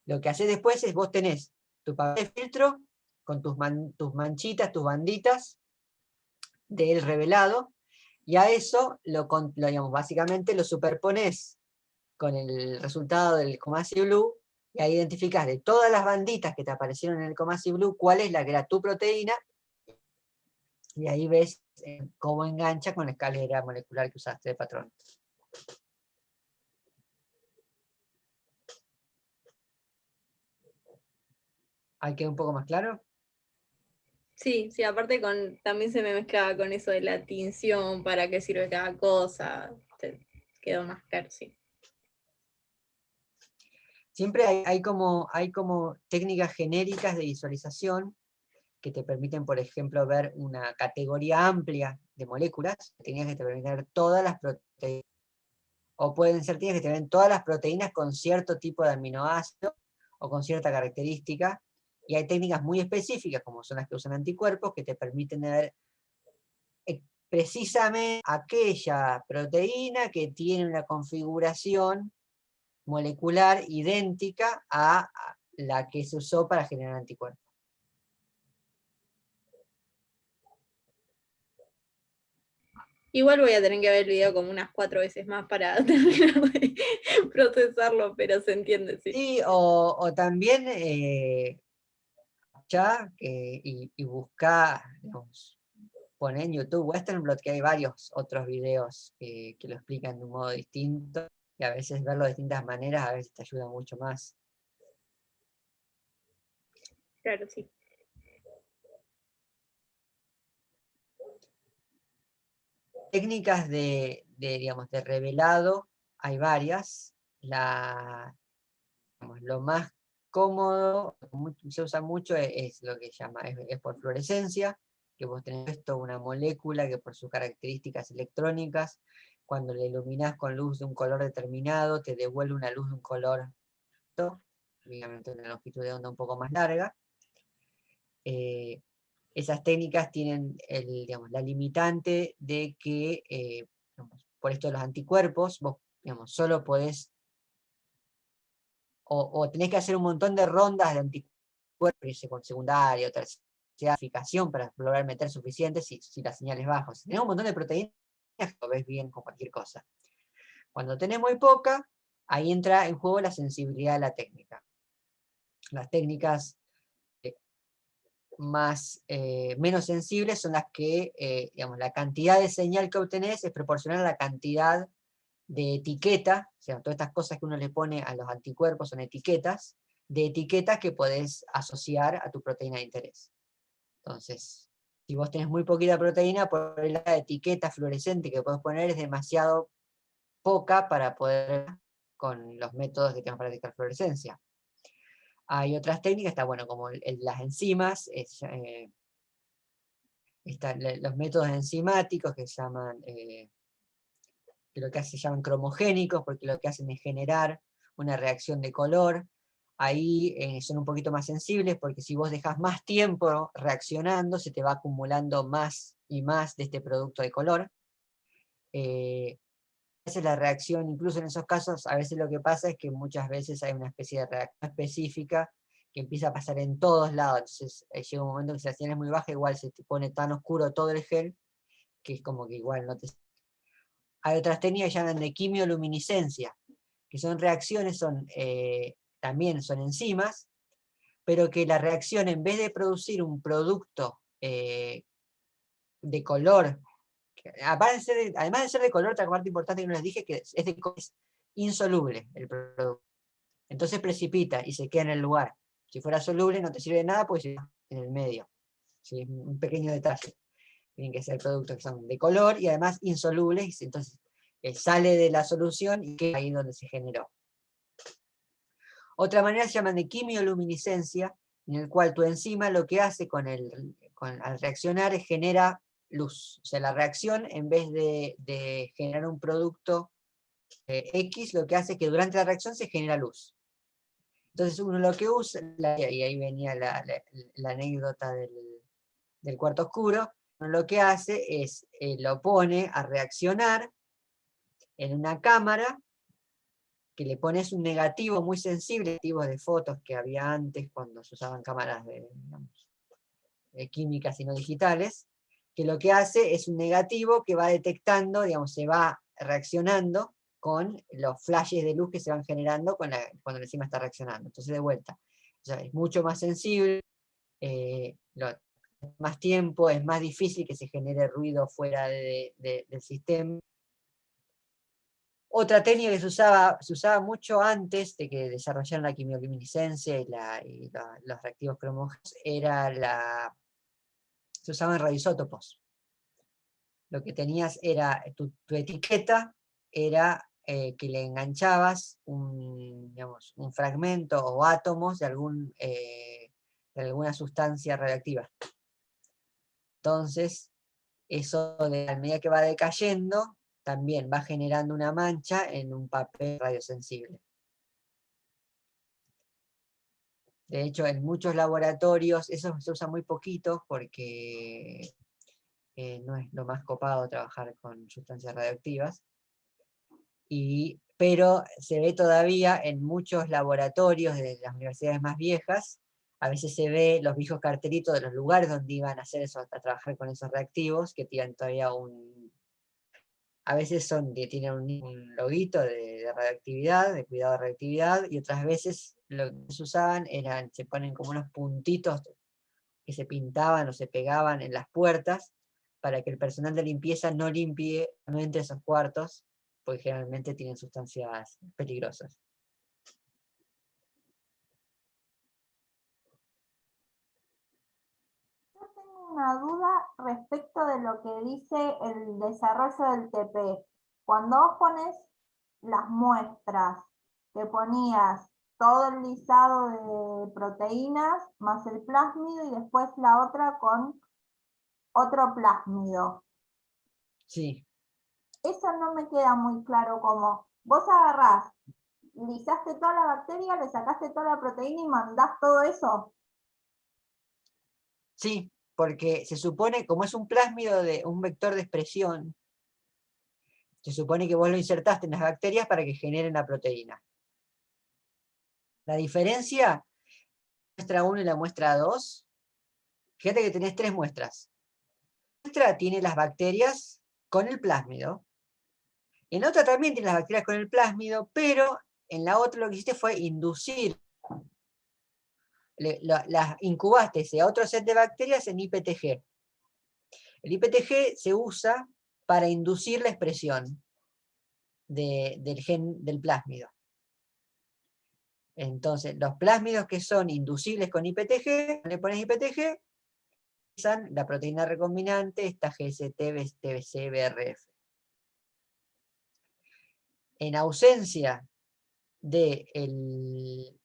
Lo que haces después es, vos tenés tu papel de filtro con tus manchitas, tus banditas del revelado, y a eso digamos, básicamente lo superpones con el resultado del COMASI Blue, y ahí identificás de todas las banditas que te aparecieron en el COMASI Blue, cuál es la que era tu proteína, y ahí ves cómo engancha con la escalera molecular que usaste de patrón. ¿Ahí queda un poco más claro? Sí, sí, aparte también se me mezclaba con eso de la tinción, para qué sirve cada cosa, quedó más claro, sí. Siempre hay como técnicas genéricas de visualización que te permiten, por ejemplo, ver una categoría amplia de moléculas, técnicas que te permiten ver todas las proteínas, o pueden ser técnicas que te ven todas las proteínas con cierto tipo de aminoácido, o con cierta característica, y hay técnicas muy específicas, como son las que usan anticuerpos, que te permiten ver precisamente aquella proteína que tiene una configuración molecular idéntica a la que se usó para generar anticuerpos. Igual voy a tener que ver el video como unas 4 veces más para terminar de procesarlo, pero se entiende, sí. Sí, o también y buscar, digamos, poner en YouTube Western Blot, que hay varios otros videos que lo explican de un modo distinto, y a veces verlo de distintas maneras a veces te ayuda mucho más. Claro, sí. Técnicas digamos, de revelado, hay varias. Lo más cómodo, se usa mucho, es lo que se llama, es por fluorescencia, que vos tenés esto, una molécula que por sus características electrónicas, cuando la iluminás con luz de un color determinado, te devuelve una luz de un color, obviamente una longitud de onda un poco más larga. Esas técnicas tienen digamos, la limitante de que, digamos, por esto de los anticuerpos, vos digamos, solo podés, o tenés que hacer un montón de rondas de anticuerpos con secundaria o terciaria amplificación para lograr meter suficientes si la señal es baja. Si tenés un montón de proteínas, lo ves bien con cualquier cosa. Cuando tenés muy poca, ahí entra en juego la sensibilidad de la técnica. Las técnicas menos sensibles son las que, digamos, la cantidad de señal que obtenés es proporcional a la cantidad de etiqueta, o sea, todas estas cosas que uno le pone a los anticuerpos son etiquetas, de etiquetas que podés asociar a tu proteína de interés. Entonces, si vos tenés muy poquita proteína, por la etiqueta fluorescente que podés poner es demasiado poca para poder con los métodos que tenemos para detectar fluorescencia. Hay otras técnicas, está bueno, como las enzimas, los métodos enzimáticos que se llaman, que lo que hacen, se llaman cromogénicos, porque lo que hacen es generar una reacción de color. Ahí son un poquito más sensibles, porque si vos dejás más tiempo reaccionando, se te va acumulando más y más de este producto de color. A veces la reacción, incluso en esos casos, a veces lo que pasa es que muchas veces hay una especie de reacción específica que empieza a pasar en todos lados. Entonces llega un momento que si la señal es muy baja, igual se te pone tan oscuro todo el gel, que es como que igual no te... Hay otras técnicas que llaman de quimioluminiscencia, que son reacciones, también son enzimas, pero que la reacción, en vez de producir un producto de color, además de ser de color, otra parte importante que no les dije, que es insoluble el producto. Entonces precipita y se queda en el lugar. Si fuera soluble no te sirve de nada, pues en el medio. ¿Sí? Un pequeño detalle. Tienen que ser productos que son de color y además insolubles, entonces sale de la solución y queda ahí donde se generó. Otra manera se llama de quimioluminiscencia, en el cual tu enzima lo que hace al reaccionar es genera luz. O sea, la reacción, en vez de generar un producto X, lo que hace es que durante la reacción se genera luz. Entonces uno lo que usa, y ahí venía la anécdota del cuarto oscuro, uno lo que hace es, lo pone a reaccionar en una cámara, que le pones un negativo muy sensible, negativos de fotos que había antes cuando se usaban cámaras digamos, químicas y no digitales, que lo que hace es un negativo que va detectando, digamos, se va reaccionando con los flashes de luz que se van generando cuando la enzima está reaccionando. Entonces, de vuelta, o sea, es mucho más sensible, más tiempo, es más difícil que se genere ruido fuera del sistema. Otra técnica que se usaba mucho antes de que desarrollaran la quimioluminiscencia y los reactivos cromógenos, se usaban radioisótopos. Lo que tenías era, tu etiqueta era que le enganchabas un fragmento o átomos de alguna sustancia radioactiva. Entonces, eso a medida que va decayendo, también va generando una mancha en un papel radiosensible. De hecho, en muchos laboratorios, eso se usa muy poquito porque no es lo más copado trabajar con sustancias radioactivas, pero se ve todavía en muchos laboratorios de las universidades más viejas, a veces se ve los viejos cartelitos de los lugares donde iban a hacer eso, a trabajar con esos reactivos, que tienen todavía a veces tienen un loguito de radioactividad, de cuidado de radioactividad, y otras veces lo que se usaban se ponen como unos puntitos que se pintaban o se pegaban en las puertas, para que el personal de limpieza no entre a esos cuartos, porque generalmente tienen sustancias peligrosas. Yo tengo una duda respecto de lo que dice el desarrollo del TP. Cuando vos pones las muestras, que ponías todo el lisado de proteínas, más el plásmido, y después la otra con otro plásmido. Sí. Eso no me queda muy claro cómo. Vos agarrás, lisaste toda la bacteria, le sacaste toda la proteína y mandás todo eso. Sí, porque se supone, como es un plásmido de un vector de expresión, se supone que vos lo insertaste en las bacterias para que generen la proteína. La diferencia, muestra 1 y la muestra 2, fíjate que tenés 3 muestras. La muestra tiene las bacterias con el plásmido, en otra también tiene las bacterias con el plásmido, pero en la otra lo que hiciste fue inducir, las incubaste a otro set de bacterias en IPTG. El IPTG se usa para inducir la expresión del gen del plásmido. Entonces, los plásmidos que son inducibles con IPTG, le pones IPTG, la proteína recombinante, esta GST, TBC, BRF. En ausencia de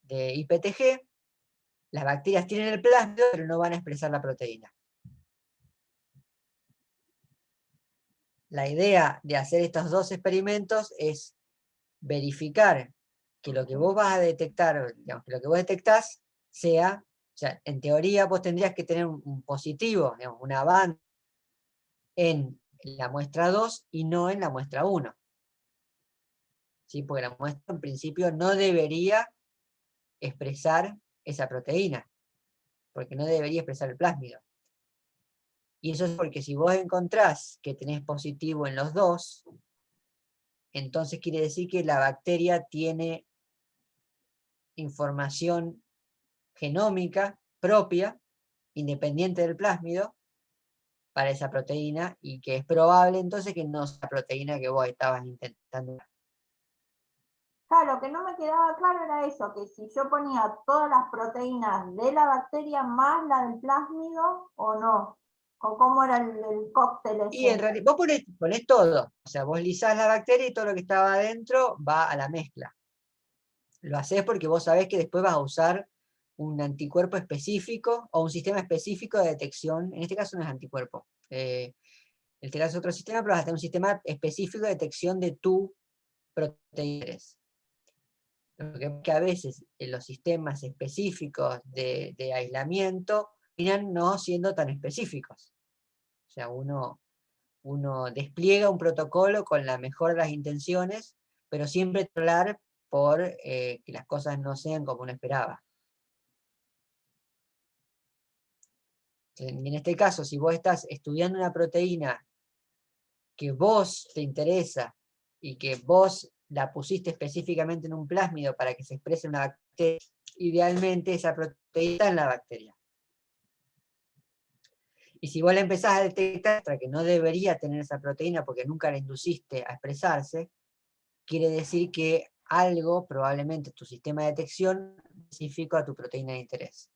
IPTG, las bacterias tienen el plásmido, pero no van a expresar la proteína. La idea de hacer estos dos experimentos es verificar que lo que vos vas a detectar, digamos, que lo que vos detectás sea, o sea, en teoría vos tendrías que tener un positivo, digamos, una banda en la muestra 2 y no en la muestra 1. ¿Sí? Porque la muestra en principio no debería expresar esa proteína, porque no debería expresar el plásmido. Y eso es porque si vos encontrás que tenés positivo en los dos, entonces quiere decir que la bacteria tiene información genómica propia, independiente del plásmido, para esa proteína, y que es probable entonces que no sea la proteína que vos estabas intentando. Claro, lo que no me quedaba claro era eso, que si yo ponía todas las proteínas de la bacteria más la del plásmido, o no, o cómo era el cóctel ese. Y en realidad, vos ponés todo, o sea, vos lisás la bacteria y todo lo que estaba adentro va a la mezcla. Lo hacés porque vos sabés que después vas a usar un anticuerpo específico o un sistema específico de detección, en este caso no es anticuerpo, En este caso otro sistema, pero vas a tener un sistema específico de detección de tu proteína. Lo que a veces en los sistemas específicos de aislamiento terminan no siendo tan específicos. O sea, uno despliega un protocolo con la mejor de las intenciones, pero siempre controlar por que las cosas no sean como uno esperaba. En este caso, si vos estás estudiando una proteína que vos te interesa y que vos la pusiste específicamente en un plásmido para que se exprese una bacteria, idealmente esa proteína está en la bacteria. Y si vos la empezás a detectar que no debería tener esa proteína porque nunca la induciste a expresarse, quiere decir que algo, probablemente tu sistema de detección, específico a tu proteína de interés.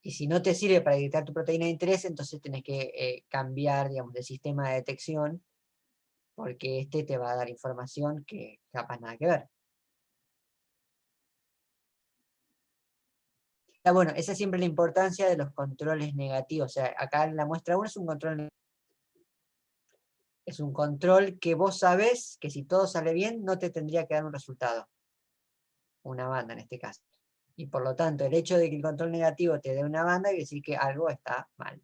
Y si no te sirve para detectar tu proteína de interés, entonces tenés que cambiar, digamos, de sistema de detección, porque este te va a dar información que capaz nada que ver. Bueno, esa es siempre la importancia de los controles negativos. O sea, acá en la muestra 1 es un control negativo. Es un control que vos sabés que si todo sale bien, no te tendría que dar un resultado. Una banda en este caso. Y por lo tanto, el hecho de que el control negativo te dé una banda quiere decir que algo está mal.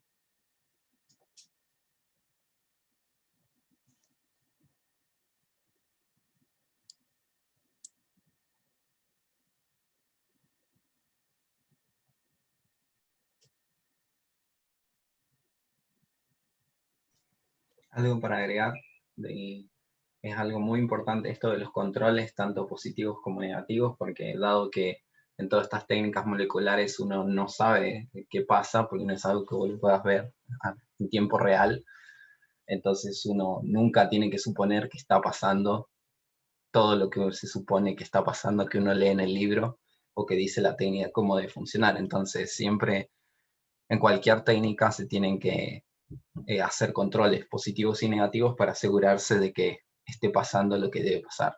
Algo para agregar, es algo muy importante esto de los controles, tanto positivos como negativos, porque dado que en todas estas técnicas moleculares uno no sabe qué pasa, porque no es algo que vos lo puedas ver en tiempo real, entonces uno nunca tiene que suponer que está pasando todo lo que se supone que está pasando, que uno lee en el libro, o que dice la técnica cómo debe funcionar. Entonces siempre en cualquier técnica se tienen que hacer controles positivos y negativos para asegurarse de que esté pasando lo que debe pasar.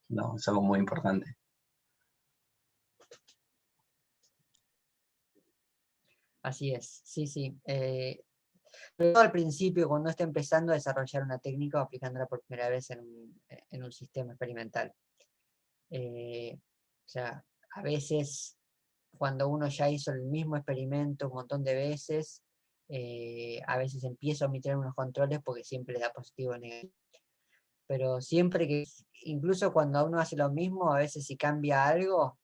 No, es algo muy importante. Así es, sí, sí. Pero al principio, cuando está empezando a desarrollar una técnica o aplicándola por primera vez en un sistema experimental. O sea, a veces cuando uno ya hizo el mismo experimento un montón de veces, a veces empieza a omitir unos controles porque siempre le da positivo o negativo. Pero siempre que, incluso cuando uno hace lo mismo, a veces si cambia algo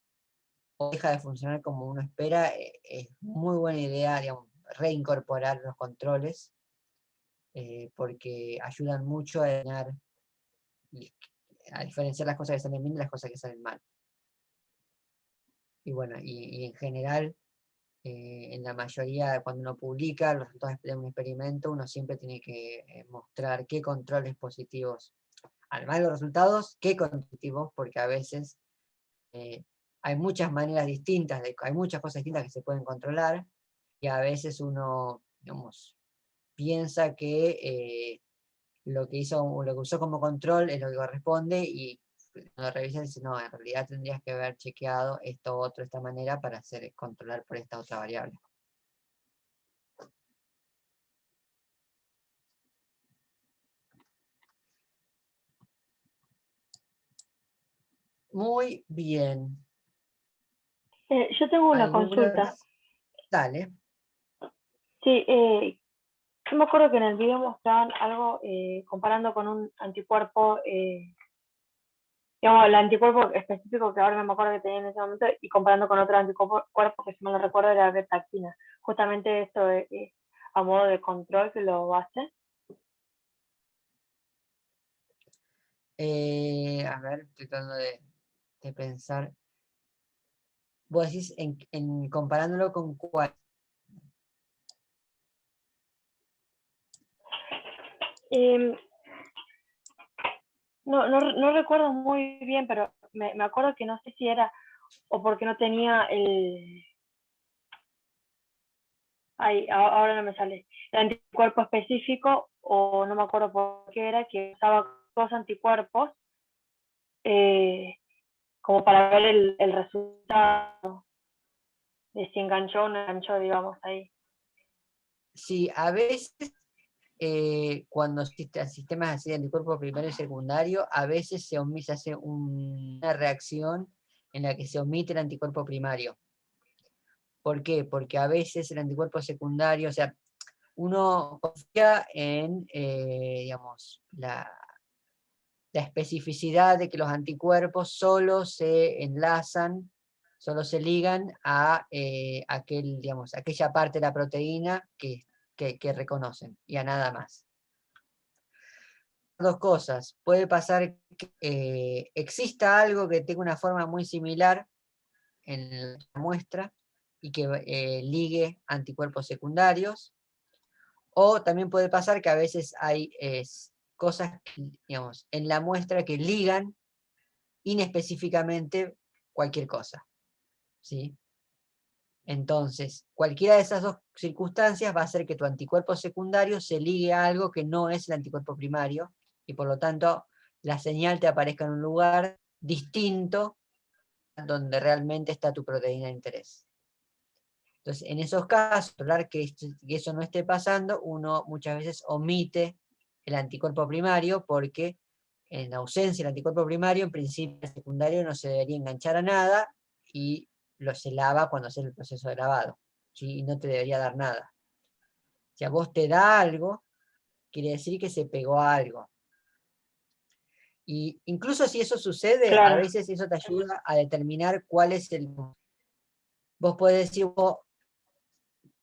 o deja de funcionar como uno espera, es muy buena idea, digamos, reincorporar los controles, porque ayudan mucho a diferenciar las cosas que salen bien de las cosas que salen mal. Y bueno, y en general, en la mayoría, cuando uno publica los resultados de un experimento, uno siempre tiene que mostrar qué controles positivos, además de los resultados, qué controles positivos, porque a veces hay muchas maneras distintas, hay muchas cosas distintas que se pueden controlar, y a veces uno, digamos, piensa que lo que usó como control es lo que corresponde, y cuando revisas dice, no, en realidad tendrías que haber chequeado esto otro de esta manera para controlar por esta otra variable. Muy bien. Yo tengo una consulta. Dale. Sí, yo me acuerdo que en el video mostraban algo comparando con un anticuerpo, digamos, el anticuerpo específico que ahora no me acuerdo que tenía en ese momento, y comparando con otro anticuerpo que si mal no recuerdo era betaxina. Justamente esto a modo de control que lo hace. A ver, estoy tratando de pensar. Vos decís comparándolo con cuál. No recuerdo muy bien, pero me acuerdo que no sé si era o porque no tenía ahora no me sale, el anticuerpo específico, o no me acuerdo por qué era, que usaba dos anticuerpos como para ver el resultado de si enganchó o no enganchó, digamos, ahí. Sí, a veces, cuando existen sistemas así de anticuerpo primario y secundario, a veces se hace una reacción en la que se omite el anticuerpo primario. ¿Por qué? Porque a veces el anticuerpo secundario, o sea, uno confía en, digamos, la especificidad de que los anticuerpos solo se enlazan, solo se ligan a aquella parte de la proteína que reconocen, y a nada más. Dos cosas. Puede pasar que exista algo que tenga una forma muy similar en la muestra y que ligue anticuerpos secundarios, o también puede pasar que a veces hay cosas, digamos, en la muestra que ligan inespecíficamente cualquier cosa, ¿sí? Entonces, cualquiera de esas dos circunstancias va a hacer que tu anticuerpo secundario se ligue a algo que no es el anticuerpo primario, y por lo tanto la señal te aparezca en un lugar distinto donde realmente está tu proteína de interés. Entonces, en esos casos, hablar que eso no esté pasando, uno muchas veces omite el anticuerpo primario, porque en ausencia del anticuerpo primario, en principio el secundario no se debería enganchar a nada, y se lava cuando haces el proceso de lavado, ¿sí? Y no te debería dar nada. Si a vos te da algo, quiere decir que se pegó a algo. Y incluso si eso sucede, Claro. a veces eso te ayuda a determinar cuál es el... Vos podés decir,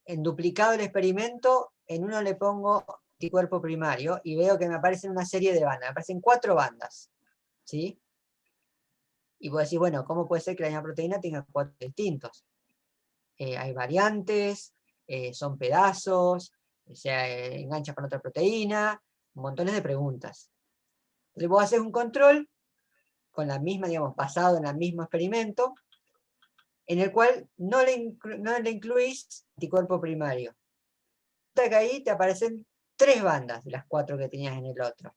en duplicado el experimento, en uno le pongo anticuerpo primario y veo que me aparecen una serie de bandas, me aparecen 4 bandas, ¿sí? Y vos decís, bueno, ¿cómo puede ser que la misma proteína tenga 4 distintos? Hay variantes, son pedazos, se engancha con otra proteína, montones de preguntas. Entonces vos haces un control con la misma, digamos, basado en el mismo experimento, en el cual no le incluís anticuerpo primario. Que ahí te aparecen 3 bandas de las 4 que tenías en el otro.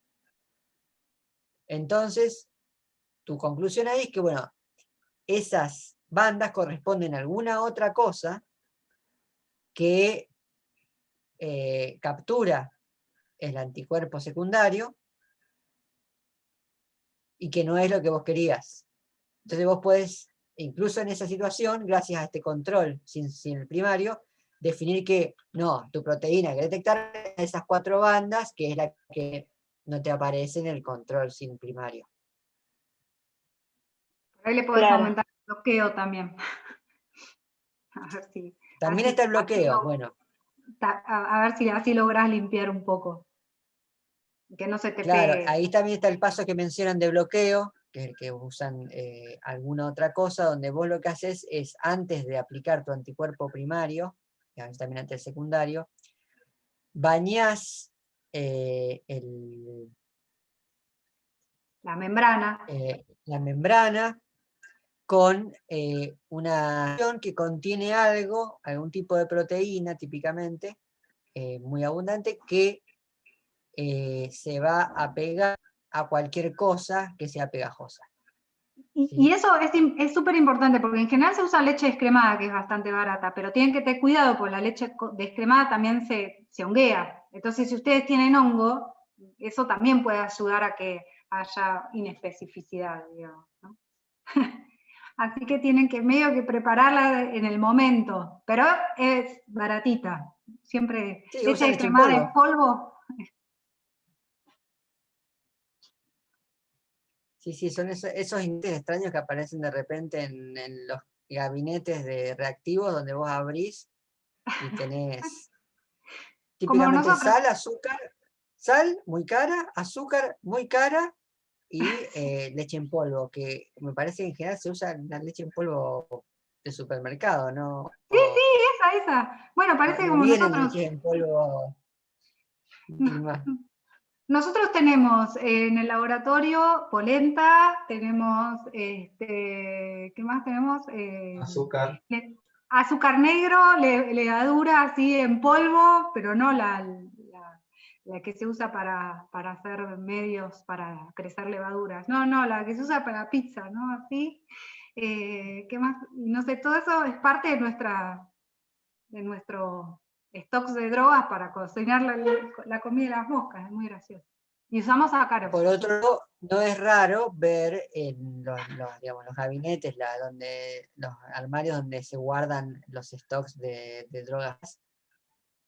Entonces, tu conclusión ahí es que, bueno, esas bandas corresponden a alguna otra cosa que captura el anticuerpo secundario y que no es lo que vos querías. Entonces vos podés, incluso en esa situación, gracias a este control sin el primario, definir que no, tu proteína que detectar esas 4 bandas, que es la que no te aparece en el control sin primario. Por ahí le podés aumentar el bloqueo también. A ver si... También está el bloqueo, bueno. A ver si así lográs limpiar un poco. Que no se te Claro, pegue. ahí también está el paso que mencionan de bloqueo, que es el que usan alguna otra cosa, donde vos lo que haces es, antes de aplicar tu anticuerpo primario, y a veces también antes el secundario, bañás la membrana con una acción que contiene algún tipo de proteína típicamente, muy abundante, que se va a pegar a cualquier cosa que sea pegajosa. ¿Sí? Y eso es súper importante, porque en general se usa leche descremada, que es bastante barata, pero tienen que tener cuidado, porque la leche descremada también se honguea. Entonces, si ustedes tienen hongo, eso también puede ayudar a que haya inespecificidad, digamos, ¿no? Así que tienen que medio que prepararla en el momento, pero es baratita. Siempre sí, leche descremada en polvo. Sí, son esos ingredientes extraños que aparecen de repente en los gabinetes de reactivos donde vos abrís y tenés típicamente sal muy cara, azúcar muy cara y leche en polvo, que me parece que en general se usa la leche en polvo de supermercado, ¿no? Sí, esa. Bueno, parece no como vienen nosotros. leche en polvo. Nosotros tenemos en el laboratorio polenta, tenemos, ¿qué más tenemos? Azúcar. Azúcar negro, levadura así en polvo, pero no la que se usa para hacer medios para crecer levaduras. No, la que se usa para pizza, ¿no? Así. ¿Qué más? No sé, todo eso es parte de nuestro stocks de drogas para cocinar la comida de las moscas, es muy gracioso. Y usamos ácaros. Por otro lado, no es raro ver en digamos, los gabinetes, los armarios donde se guardan los stocks de drogas,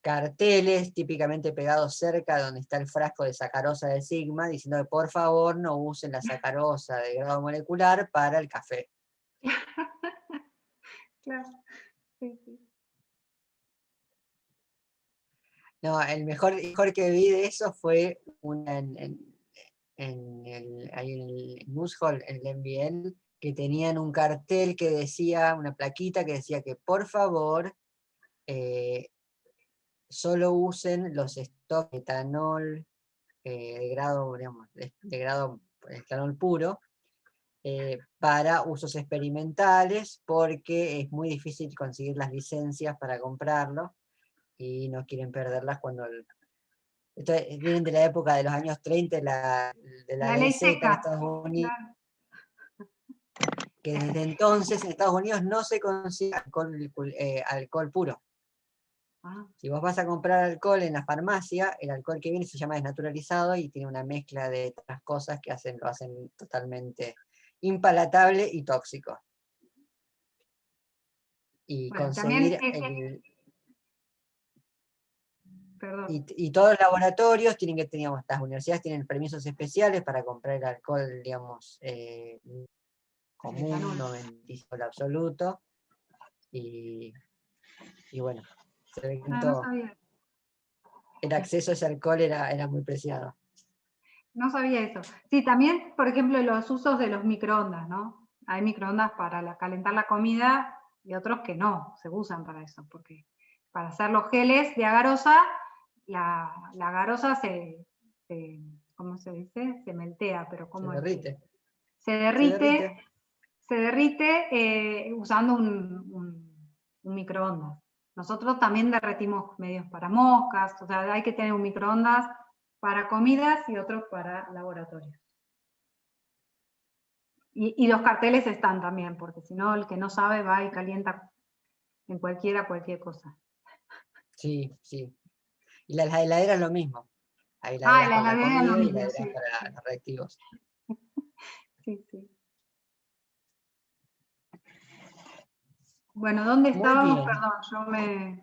carteles típicamente pegados cerca de donde está el frasco de sacarosa de Sigma, diciendo que por favor no usen la sacarosa de grado molecular para el café. Claro, sí, sí. No, el mejor que vi de eso fue una ahí en el Moose Hall, en el MBL, que tenían un cartel que decía, una plaquita que decía que por favor solo usen los stocks de etanol de grado, digamos, de grado etanol puro para usos experimentales, porque es muy difícil conseguir las licencias para comprarlo y no quieren perderlas cuando esto vienen de la época de los años 30 de la ley seca en Estados Unidos, que desde entonces en Estados Unidos no se consigue alcohol puro. Si vos vas a comprar alcohol en la farmacia, el alcohol que viene se llama desnaturalizado y tiene una mezcla de otras cosas que lo hacen totalmente impalatable y tóxico. Y bueno, conseguir y todos los laboratorios tienen que tener, las universidades tienen permisos especiales para comprar el alcohol, digamos, común, no bendizo absoluto. Y bueno, se ve que no sabía. El acceso a ese alcohol era muy preciado. No sabía eso. Sí, también, por ejemplo, los usos de los microondas, ¿no? Hay microondas para calentar la comida y otros que no se usan para eso, porque para hacer los geles de agarosa, la agarosa ¿cómo se dice? Se meltea, pero ¿cómo se derrite. Es? Se derrite usando un microondas. Nosotros también derretimos medios para moscas, o sea, hay que tener un microondas para comidas y otros para laboratorios. Y los carteles están también, porque si no, el que no sabe va y calienta en cualquier cosa. Sí, sí. Y las heladeras lo mismo. Hay la heladera lo mismo, y heladeras sí. para los reactivos. Sí, sí. Bueno, ¿dónde estábamos? Perdón, yo me...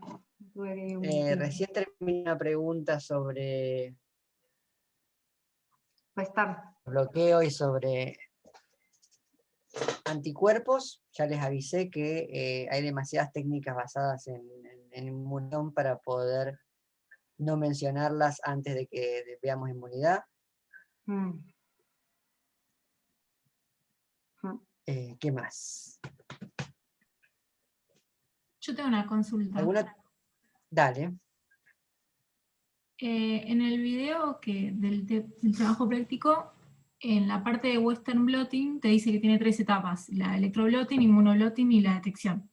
Recién terminé una pregunta sobre bloqueo y sobre anticuerpos. Ya les avisé que hay demasiadas técnicas basadas en inmunión para poder no mencionarlas antes de que veamos inmunidad. ¿Qué más? Yo tengo una consulta. Dale. En el video del trabajo práctico, en la parte de Western blotting te dice que tiene 3 etapas: la electroblotting, inmunoblotting y la detección.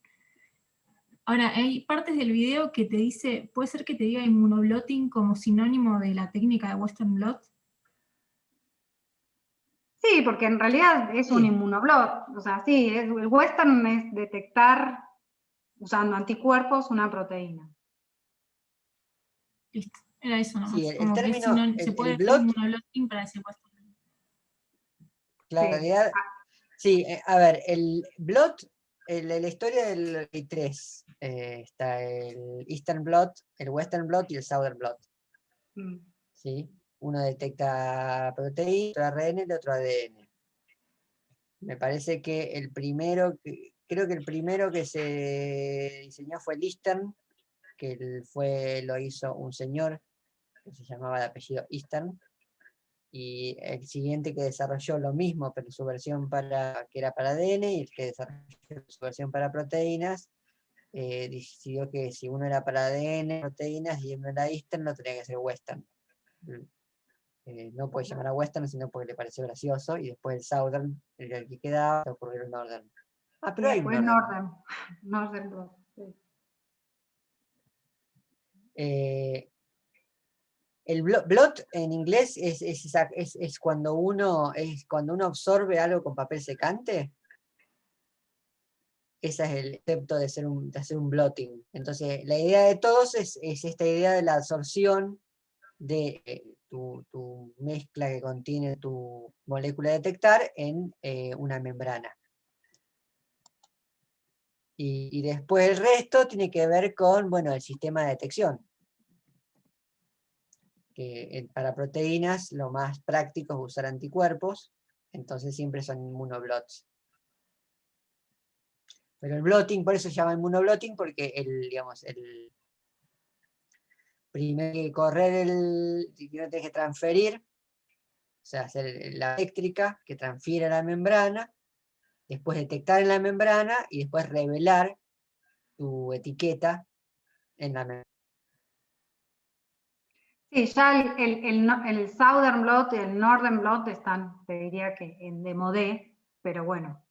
Ahora, hay partes del video que te dice, ¿puede ser que te diga inmunoblotting como sinónimo de la técnica de Western blot? Sí, porque en realidad es un inmunoblot. O sea, sí, el Western es detectar usando anticuerpos una proteína. Listo, era eso nomás. Sí, como el término, se puede el hacer blot, inmunoblotting para ese Western blot. La realidad, sí, a ver, el blot, la historia del hay 3. Está el Eastern blot, el Western blot y el Southern blot. ¿Sí? Uno detecta proteína, otro ARN y el otro ADN. Me parece que creo que el primero que se diseñó fue el Eastern, que lo hizo un señor que se llamaba de apellido Eastern, y el siguiente que desarrolló lo mismo, pero su versión que era para ADN, y el que desarrolló su versión para proteínas, decidió que si uno era para ADN, proteínas, y uno era Eastern, no tenía que ser Western. No puede llamar a Western, sino porque le pareció gracioso, y después el Southern, el que quedaba, se ocurrió el Northern. Pero hay un Northern. Northern blot, sí. El blot en inglés es cuando uno absorbe algo con papel secante. ese es el concepto de hacer un blotting. Entonces, la idea de todos es esta idea de la absorción de tu mezcla que contiene tu molécula a detectar en una membrana. Y después el resto tiene que ver con, bueno, el sistema de detección. Que para proteínas lo más práctico es usar anticuerpos, entonces siempre son inmunoblots. Pero el blotting, por eso se llama inmunoblotting, porque digamos, primero hay que correr si no tienes que transferir, o sea, hacer la eléctrica que transfiere a la membrana, después detectar en la membrana y después revelar tu etiqueta en la membrana. Sí, ya el Southern Blot y el Northern Blot están, te diría que en demodé, pero bueno.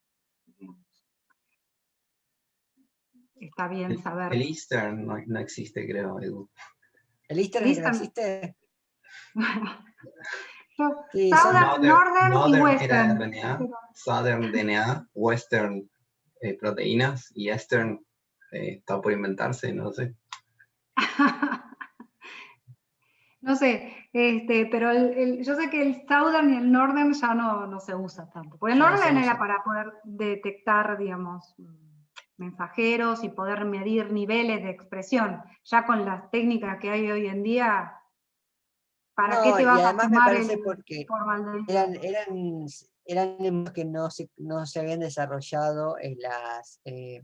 Está bien saber. El Eastern no existe, creo, Edu. ¿El Eastern no existe? Sí, Southern, Northern y Western. Era RNA, Southern DNA, Western proteínas, y Eastern está por inventarse, no sé. No sé, pero yo sé que el Southern y el Northern ya no se usa tanto. Porque el Northern era para poder detectar, digamos, mensajeros y poder medir niveles de expresión. Ya con las técnicas que hay hoy en día, ¿para qué te vas a tomar? Me parece porque eran que no se habían desarrollado que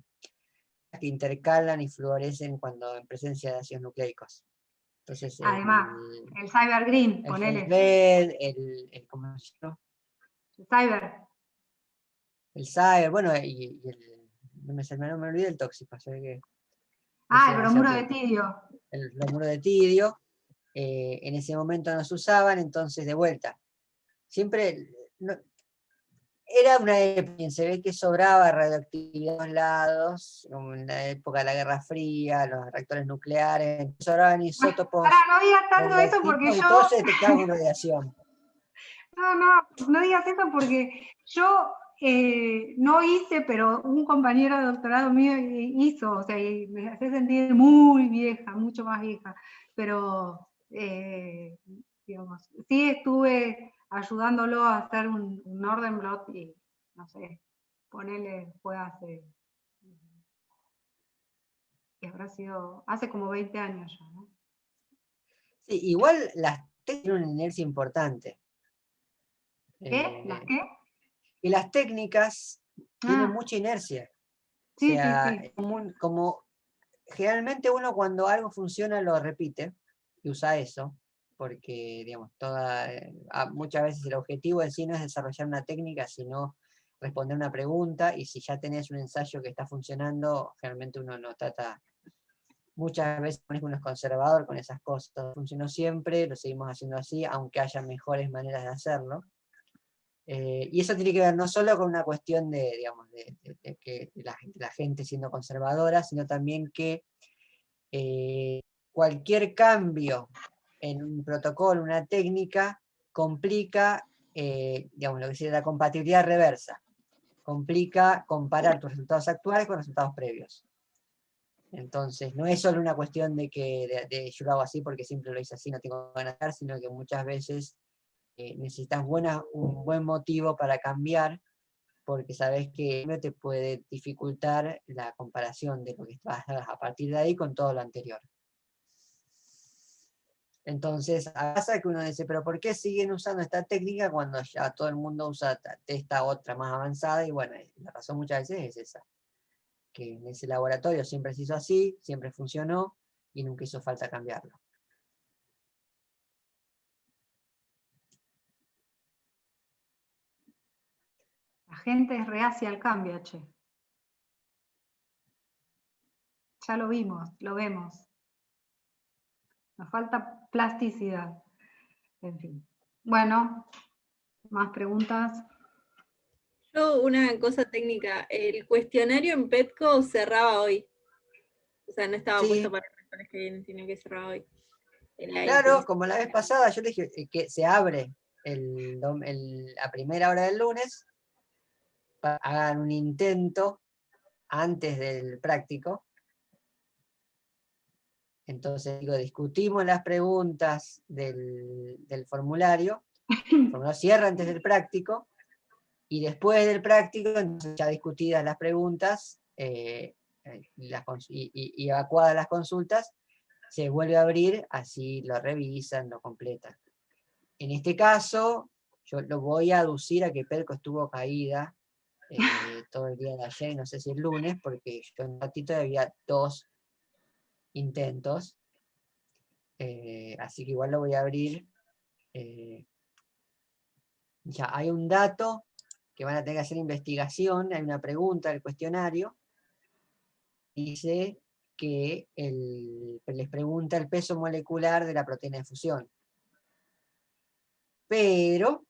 intercalan y fluorecen cuando en presencia de ácidos nucleicos. Entonces, además, el Cyber Green, ponele. ¿Cómo se llama? El Cyber. El Cyber, bueno, no me olvidé el tóxico. El bromuro de tidio. El bromuro de tidio. En ese momento no se usaban, entonces de vuelta. Siempre era una época en se ve que sobraba radioactividad a los lados, como en la época de la Guerra Fría, los reactores nucleares, sobraban isótopos. Ahora no digas tanto eso porque yo... Todo se detectaba con radiación. No digas eso porque yo no hice, pero un compañero de doctorado mío hizo, o sea, y me hace sentir muy vieja, mucho más vieja, pero digamos, sí estuve ayudándolo a hacer un Northern Blot y, no sé, fue hace, que habrá sido, hace como 20 años ya, ¿no? Sí, igual las tienen una inercia importante. ¿Qué? ¿Las qué? Y las técnicas tienen mucha inercia. Sí, o sea, sí. como generalmente uno cuando algo funciona lo repite y usa eso, porque digamos, muchas veces el objetivo en sí no es desarrollar una técnica, sino responder una pregunta, y si ya tenés un ensayo que está funcionando, generalmente uno no trata, muchas veces uno es conservador con esas cosas, funcionó siempre, lo seguimos haciendo así, aunque haya mejores maneras de hacerlo. Y eso tiene que ver no solo con una cuestión de que la gente siendo conservadora, sino también que cualquier cambio en un protocolo, una técnica, complica lo que sería la compatibilidad reversa. Complica comparar tus resultados actuales con resultados previos. Entonces, no es solo una cuestión de que yo lo hago así porque siempre lo hice así, no tengo ganas de ganar, sino que muchas veces necesitas un buen motivo para cambiar, porque sabes que no te puede dificultar la comparación de lo que vas a hacer a partir de ahí con todo lo anterior. Entonces, pasa que uno dice, pero ¿por qué siguen usando esta técnica cuando ya todo el mundo usa esta otra más avanzada? Y bueno, la razón muchas veces es esa, que en ese laboratorio siempre se hizo así, siempre funcionó, y nunca hizo falta cambiarlo. La gente es reacia al cambio, che. Ya lo vimos, lo vemos. Nos falta plasticidad. En fin. Bueno, más preguntas. Yo, una cosa técnica, el cuestionario en Petco cerraba hoy. O sea, no estaba puesto para el miércoles que viene, sino que cerraba hoy. Claro, como la vez pasada, yo le dije que se abre a primera hora del lunes, hagan un intento antes del práctico. Entonces, digo, discutimos las preguntas del formulario. El formulario cierra antes del práctico. Y después del práctico, entonces ya discutidas las preguntas y evacuadas las consultas, se vuelve a abrir, así lo revisan, lo completan. En este caso, yo lo voy a aducir a que Perco estuvo caída todo el día de ayer, no sé si el lunes, porque yo en un ratito había 2 intentos, así que igual lo voy a abrir. Ya hay un dato que van a tener que hacer investigación, hay una pregunta del cuestionario, dice que les pregunta el peso molecular de la proteína de fusión. Pero,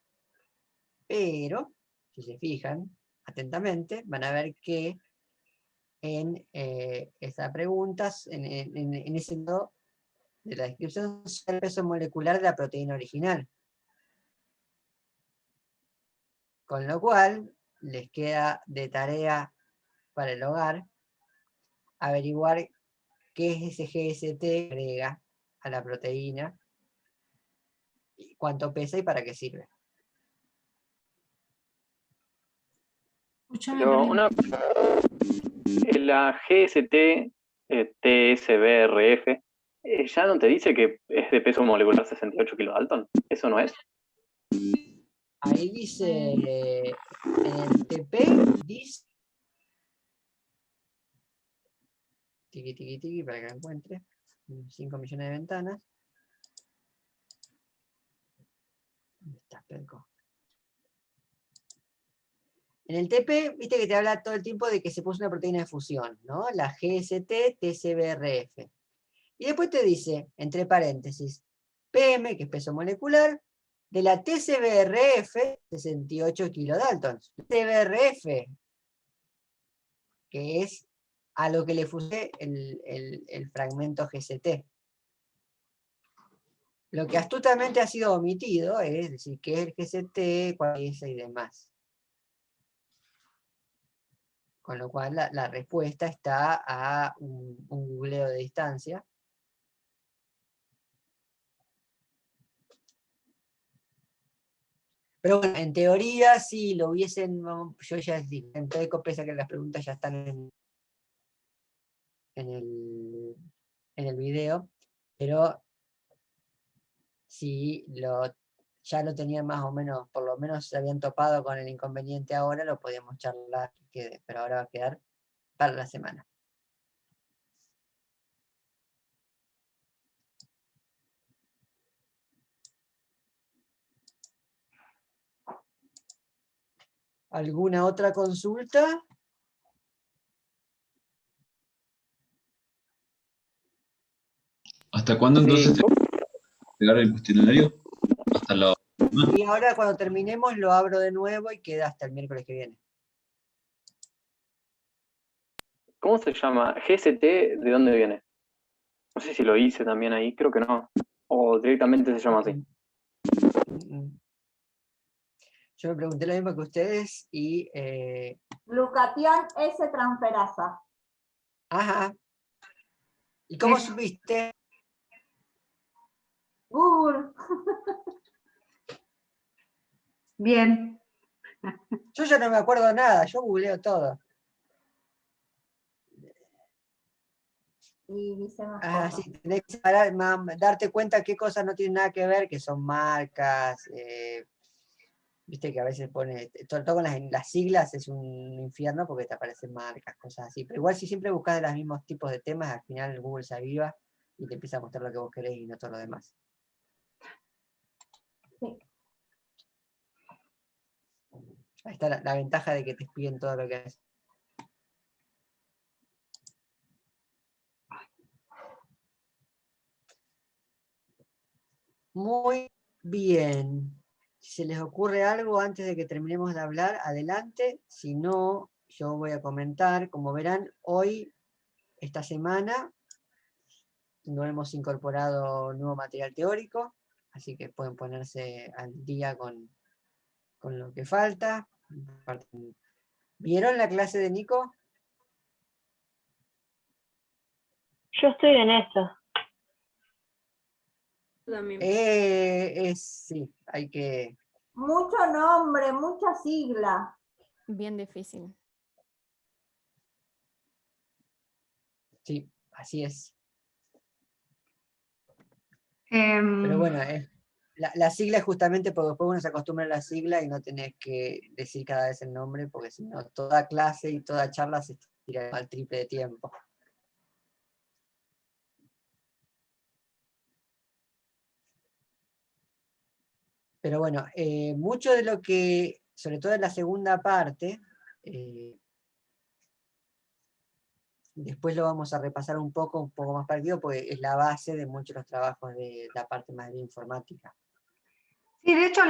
si se fijan atentamente, van a ver que en esas preguntas, en ese lado de la descripción, está el peso molecular de la proteína original. Con lo cual, les queda de tarea para el hogar averiguar qué es ese GST que agrega a la proteína, cuánto pesa y para qué sirve. Pero la GST TSBRF ya no te dice que es de peso molecular 68 kilodalton. ¿Eso no es? Ahí dice, en el TP, dice, tiqui, para que lo encuentre, 5 millones de ventanas. ¿Dónde está, Perco? En el TP, viste que te habla todo el tiempo de que se puso una proteína de fusión, ¿no? La GST TCBRF. Y después te dice, entre paréntesis, PM, que es peso molecular, de la TCBRF, 68 kilodaltons. TCBRF, que es a lo que le fusé el fragmento GST. Lo que astutamente ha sido omitido es decir qué es el GST, cuál es y demás. Con lo cual la respuesta está a un googleo de distancia. Pero bueno, en teoría, si lo hubiesen, yo ya en Peco, pese a que las preguntas ya están en el video, pero si ya lo tenían más o menos, por lo menos se habían topado con el inconveniente ahora, lo podíamos charlar, pero ahora va a quedar para la semana. ¿Alguna otra consulta? ¿Hasta cuándo entonces te pegar el cuestionario? Hasta la... Y ahora cuando terminemos lo abro de nuevo y queda hasta el miércoles que viene. ¿Cómo se llama? ¿GST de dónde viene? No sé si lo hice también ahí, creo que no. O directamente se llama así. Yo me pregunté lo mismo que ustedes y... Glucatión S-transferasa. Ajá. ¿Y cómo supiste? Google. Bien. Yo ya no me acuerdo nada, yo googleo todo. Y dice más sí, tenés que darte cuenta qué cosas no tienen nada que ver, que son marcas, viste que a veces pone, sobre todo con las siglas es un infierno porque te aparecen marcas, cosas así. Pero igual si siempre buscas de los mismos tipos de temas, al final Google se aviva y te empieza a mostrar lo que vos querés y no todo lo demás. Sí. Ahí está la ventaja de que te expiden todo lo que haces. Muy bien. Si se les ocurre algo antes de que terminemos de hablar, adelante. Si no, yo voy a comentar. Como verán, hoy, esta semana, no hemos incorporado nuevo material teórico, así que pueden ponerse al día con lo que falta. ¿Vieron la clase de Nico? Yo estoy en eso. También. Sí, hay que... Mucho nombre, mucha sigla. Bien difícil. Sí, así es. Pero bueno, la sigla es justamente porque después uno se acostumbra a la sigla y no tenés que decir cada vez el nombre, porque si no, toda clase y toda charla se tira al triple de tiempo. Pero bueno, mucho de lo que, sobre todo en la segunda parte, después lo vamos a repasar un poco más partido, porque es la base de muchos de los trabajos de la parte más de bioinformática. Sí, de hecho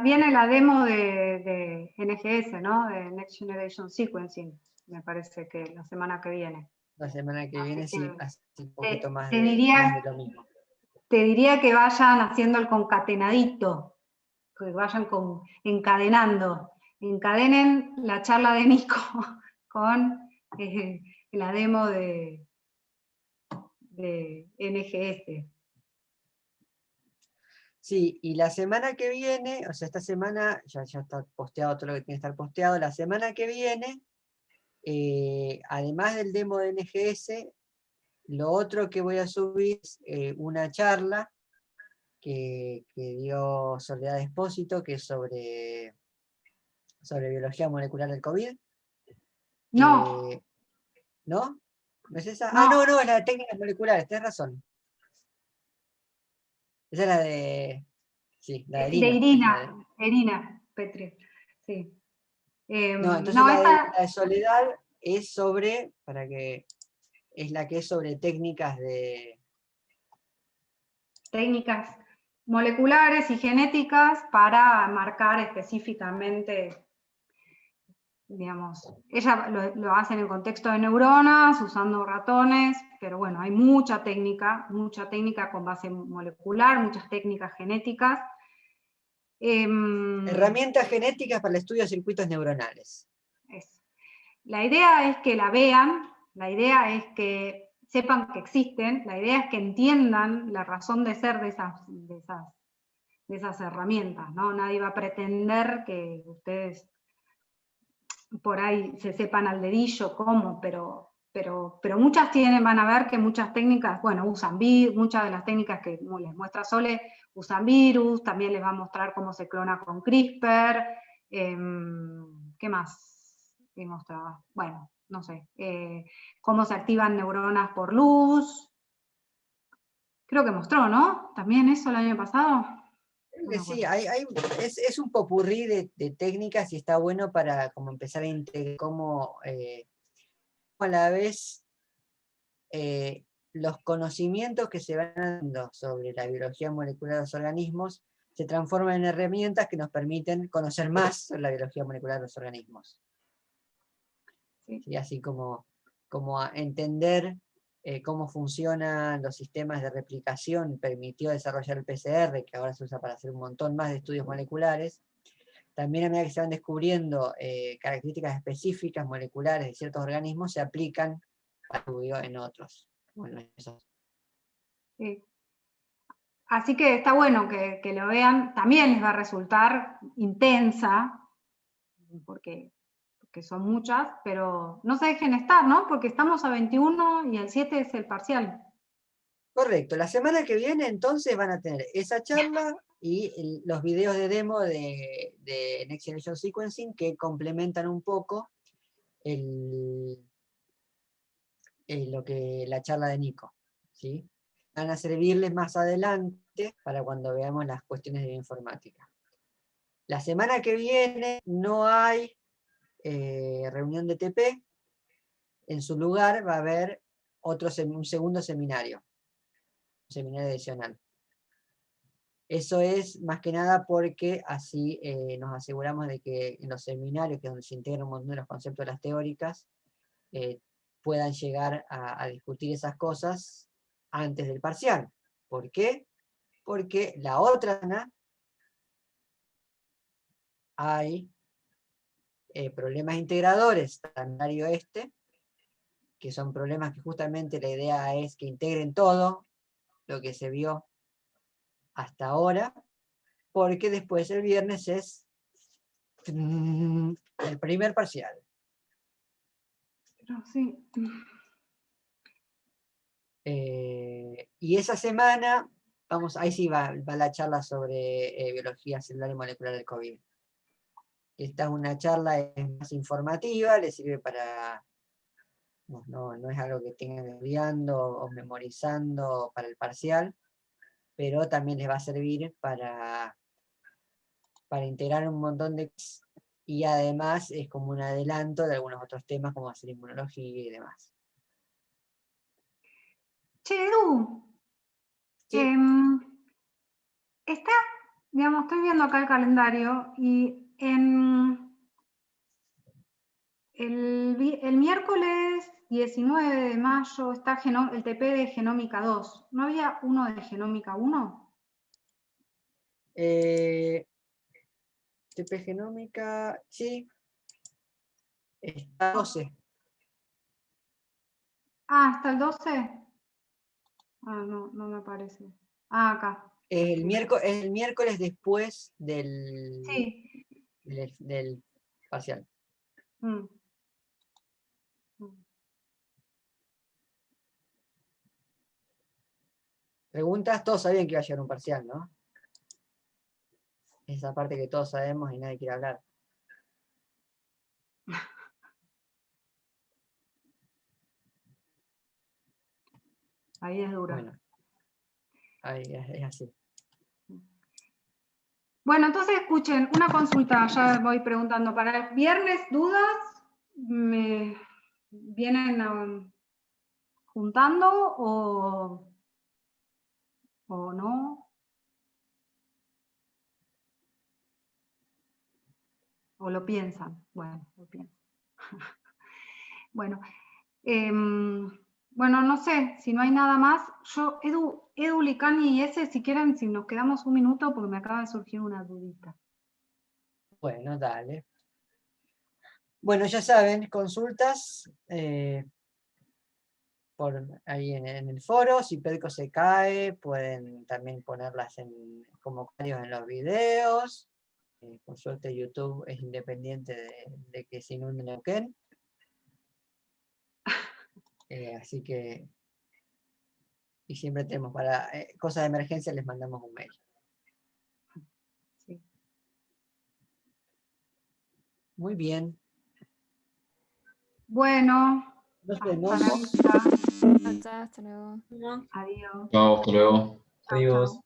viene la demo de NGS, ¿no? De Next Generation Sequencing, me parece que la semana que viene. La semana que viene sí, hace un poquito más te de lo mismo. Te diría que vayan haciendo el concatenadito, que vayan encadenando. Encadenen la charla de Nico con la demo de NGS. Sí, y la semana que viene, o sea, esta semana ya está posteado todo lo que tiene que estar posteado. La semana que viene, además del demo de NGS, lo otro que voy a subir es una charla que dio Soledad Espósito, que es sobre biología molecular del COVID. No. ¿No? ¿No es esa? No. Ah, no, es la de técnicas moleculares, tenés razón. Esa es la de... Sí, la de Irina. De Irina Petri, sí. No, entonces la de Soledad es sobre, es la que es sobre técnicas moleculares y genéticas para marcar específicamente, digamos, ella lo hace en el contexto de neuronas, usando ratones, pero bueno, hay mucha técnica con base molecular, muchas técnicas genéticas. Herramientas genéticas para el estudio de circuitos neuronales. La idea es que la vean, la idea es que sepan que existen, la idea es que entiendan la razón de ser de esas herramientas, ¿no? Nadie va a pretender que ustedes por ahí se sepan al dedillo cómo, pero muchas van a ver que muchas técnicas, bueno, usan muchas de las técnicas que les muestra Sole usan virus, también les va a mostrar cómo se clona con CRISPR, ¿qué más mostraba? Bueno, no sé, cómo se activan neuronas por luz, creo que mostró, ¿no? También eso el año pasado. Sí, es un popurrí de técnicas y está bueno para como empezar a integrar cómo a la vez los conocimientos que se van dando sobre la biología molecular de los organismos se transforman en herramientas que nos permiten conocer más sobre la biología molecular de los organismos. Y así como a entender cómo funcionan los sistemas de replicación, permitió desarrollar el PCR, que ahora se usa para hacer un montón más de estudios moleculares. También a medida que se van descubriendo características específicas moleculares de ciertos organismos, se aplican al estudio en otros. Bueno, sí. Así que está bueno que lo vean, también les va a resultar intensa, porque son muchas, pero no se dejen estar, ¿no? Porque estamos a 21 y el 7 es el parcial. Correcto, la semana que viene entonces van a tener esa charla y los videos de demo de Next Generation Sequencing que complementan un poco la charla de Nico, ¿sí? Van a servirles más adelante para cuando veamos las cuestiones de bioinformática. La semana que viene no hay reunión de TP, en su lugar va a haber un segundo seminario, un seminario adicional. Eso es más que nada porque así nos aseguramos de que en los seminarios, que es donde se integran un montón de los conceptos de las teóricas, puedan llegar a discutir esas cosas antes del parcial. ¿Por qué? Porque la otra semana hay problemas integradores, calendario que son problemas que justamente la idea es que integren todo lo que se vio hasta ahora, porque después el viernes es el primer parcial. Pero sí. Y esa semana, ahí sí va la charla sobre biología celular y molecular del COVID. Esta es una charla más informativa, le sirve para... No es algo que tengan estudiando o memorizando para el parcial, pero también les va a servir para integrar un montón de cosas, y además es como un adelanto de algunos otros temas como hacer inmunología y demás. Che, Edu, Sí. estoy viendo acá el calendario y el miércoles 19 de mayo está el TP de Genómica 2. ¿No había uno de Genómica 1? TP Genómica, sí. Está 12. Ah, ¿hasta el 12? Ah, no me parece. Ah, acá. Es el miércoles después del, Sí. del parcial. Preguntas, todos sabían que iba a llegar un parcial, ¿no? Esa parte que todos sabemos y nadie quiere hablar. Ahí es dura. Bueno, ahí es así. Bueno, entonces escuchen, una consulta, ya voy preguntando. Para el viernes, ¿dudas? ¿Me vienen juntando o no? ¿O lo piensan? Bueno, lo piensan. Bueno, bueno, no sé, si no hay nada más, yo, Edu, Licani y ese, si quieren, si nos quedamos un minuto, porque me acaba de surgir una dudita. Bueno, dale. Bueno, ya saben, consultas por ahí en el foro. Si Pedco se cae, pueden también ponerlas como comentarios en los videos. Por suerte YouTube es independiente de que se inunde Neuquén. Así que, y siempre tenemos para cosas de emergencia, les mandamos un mail. Sí. Muy bien. Bueno, Nos hasta vemos. la vista. Hasta luego. Adiós. Chao, hasta luego. Chau, Adiós. chau.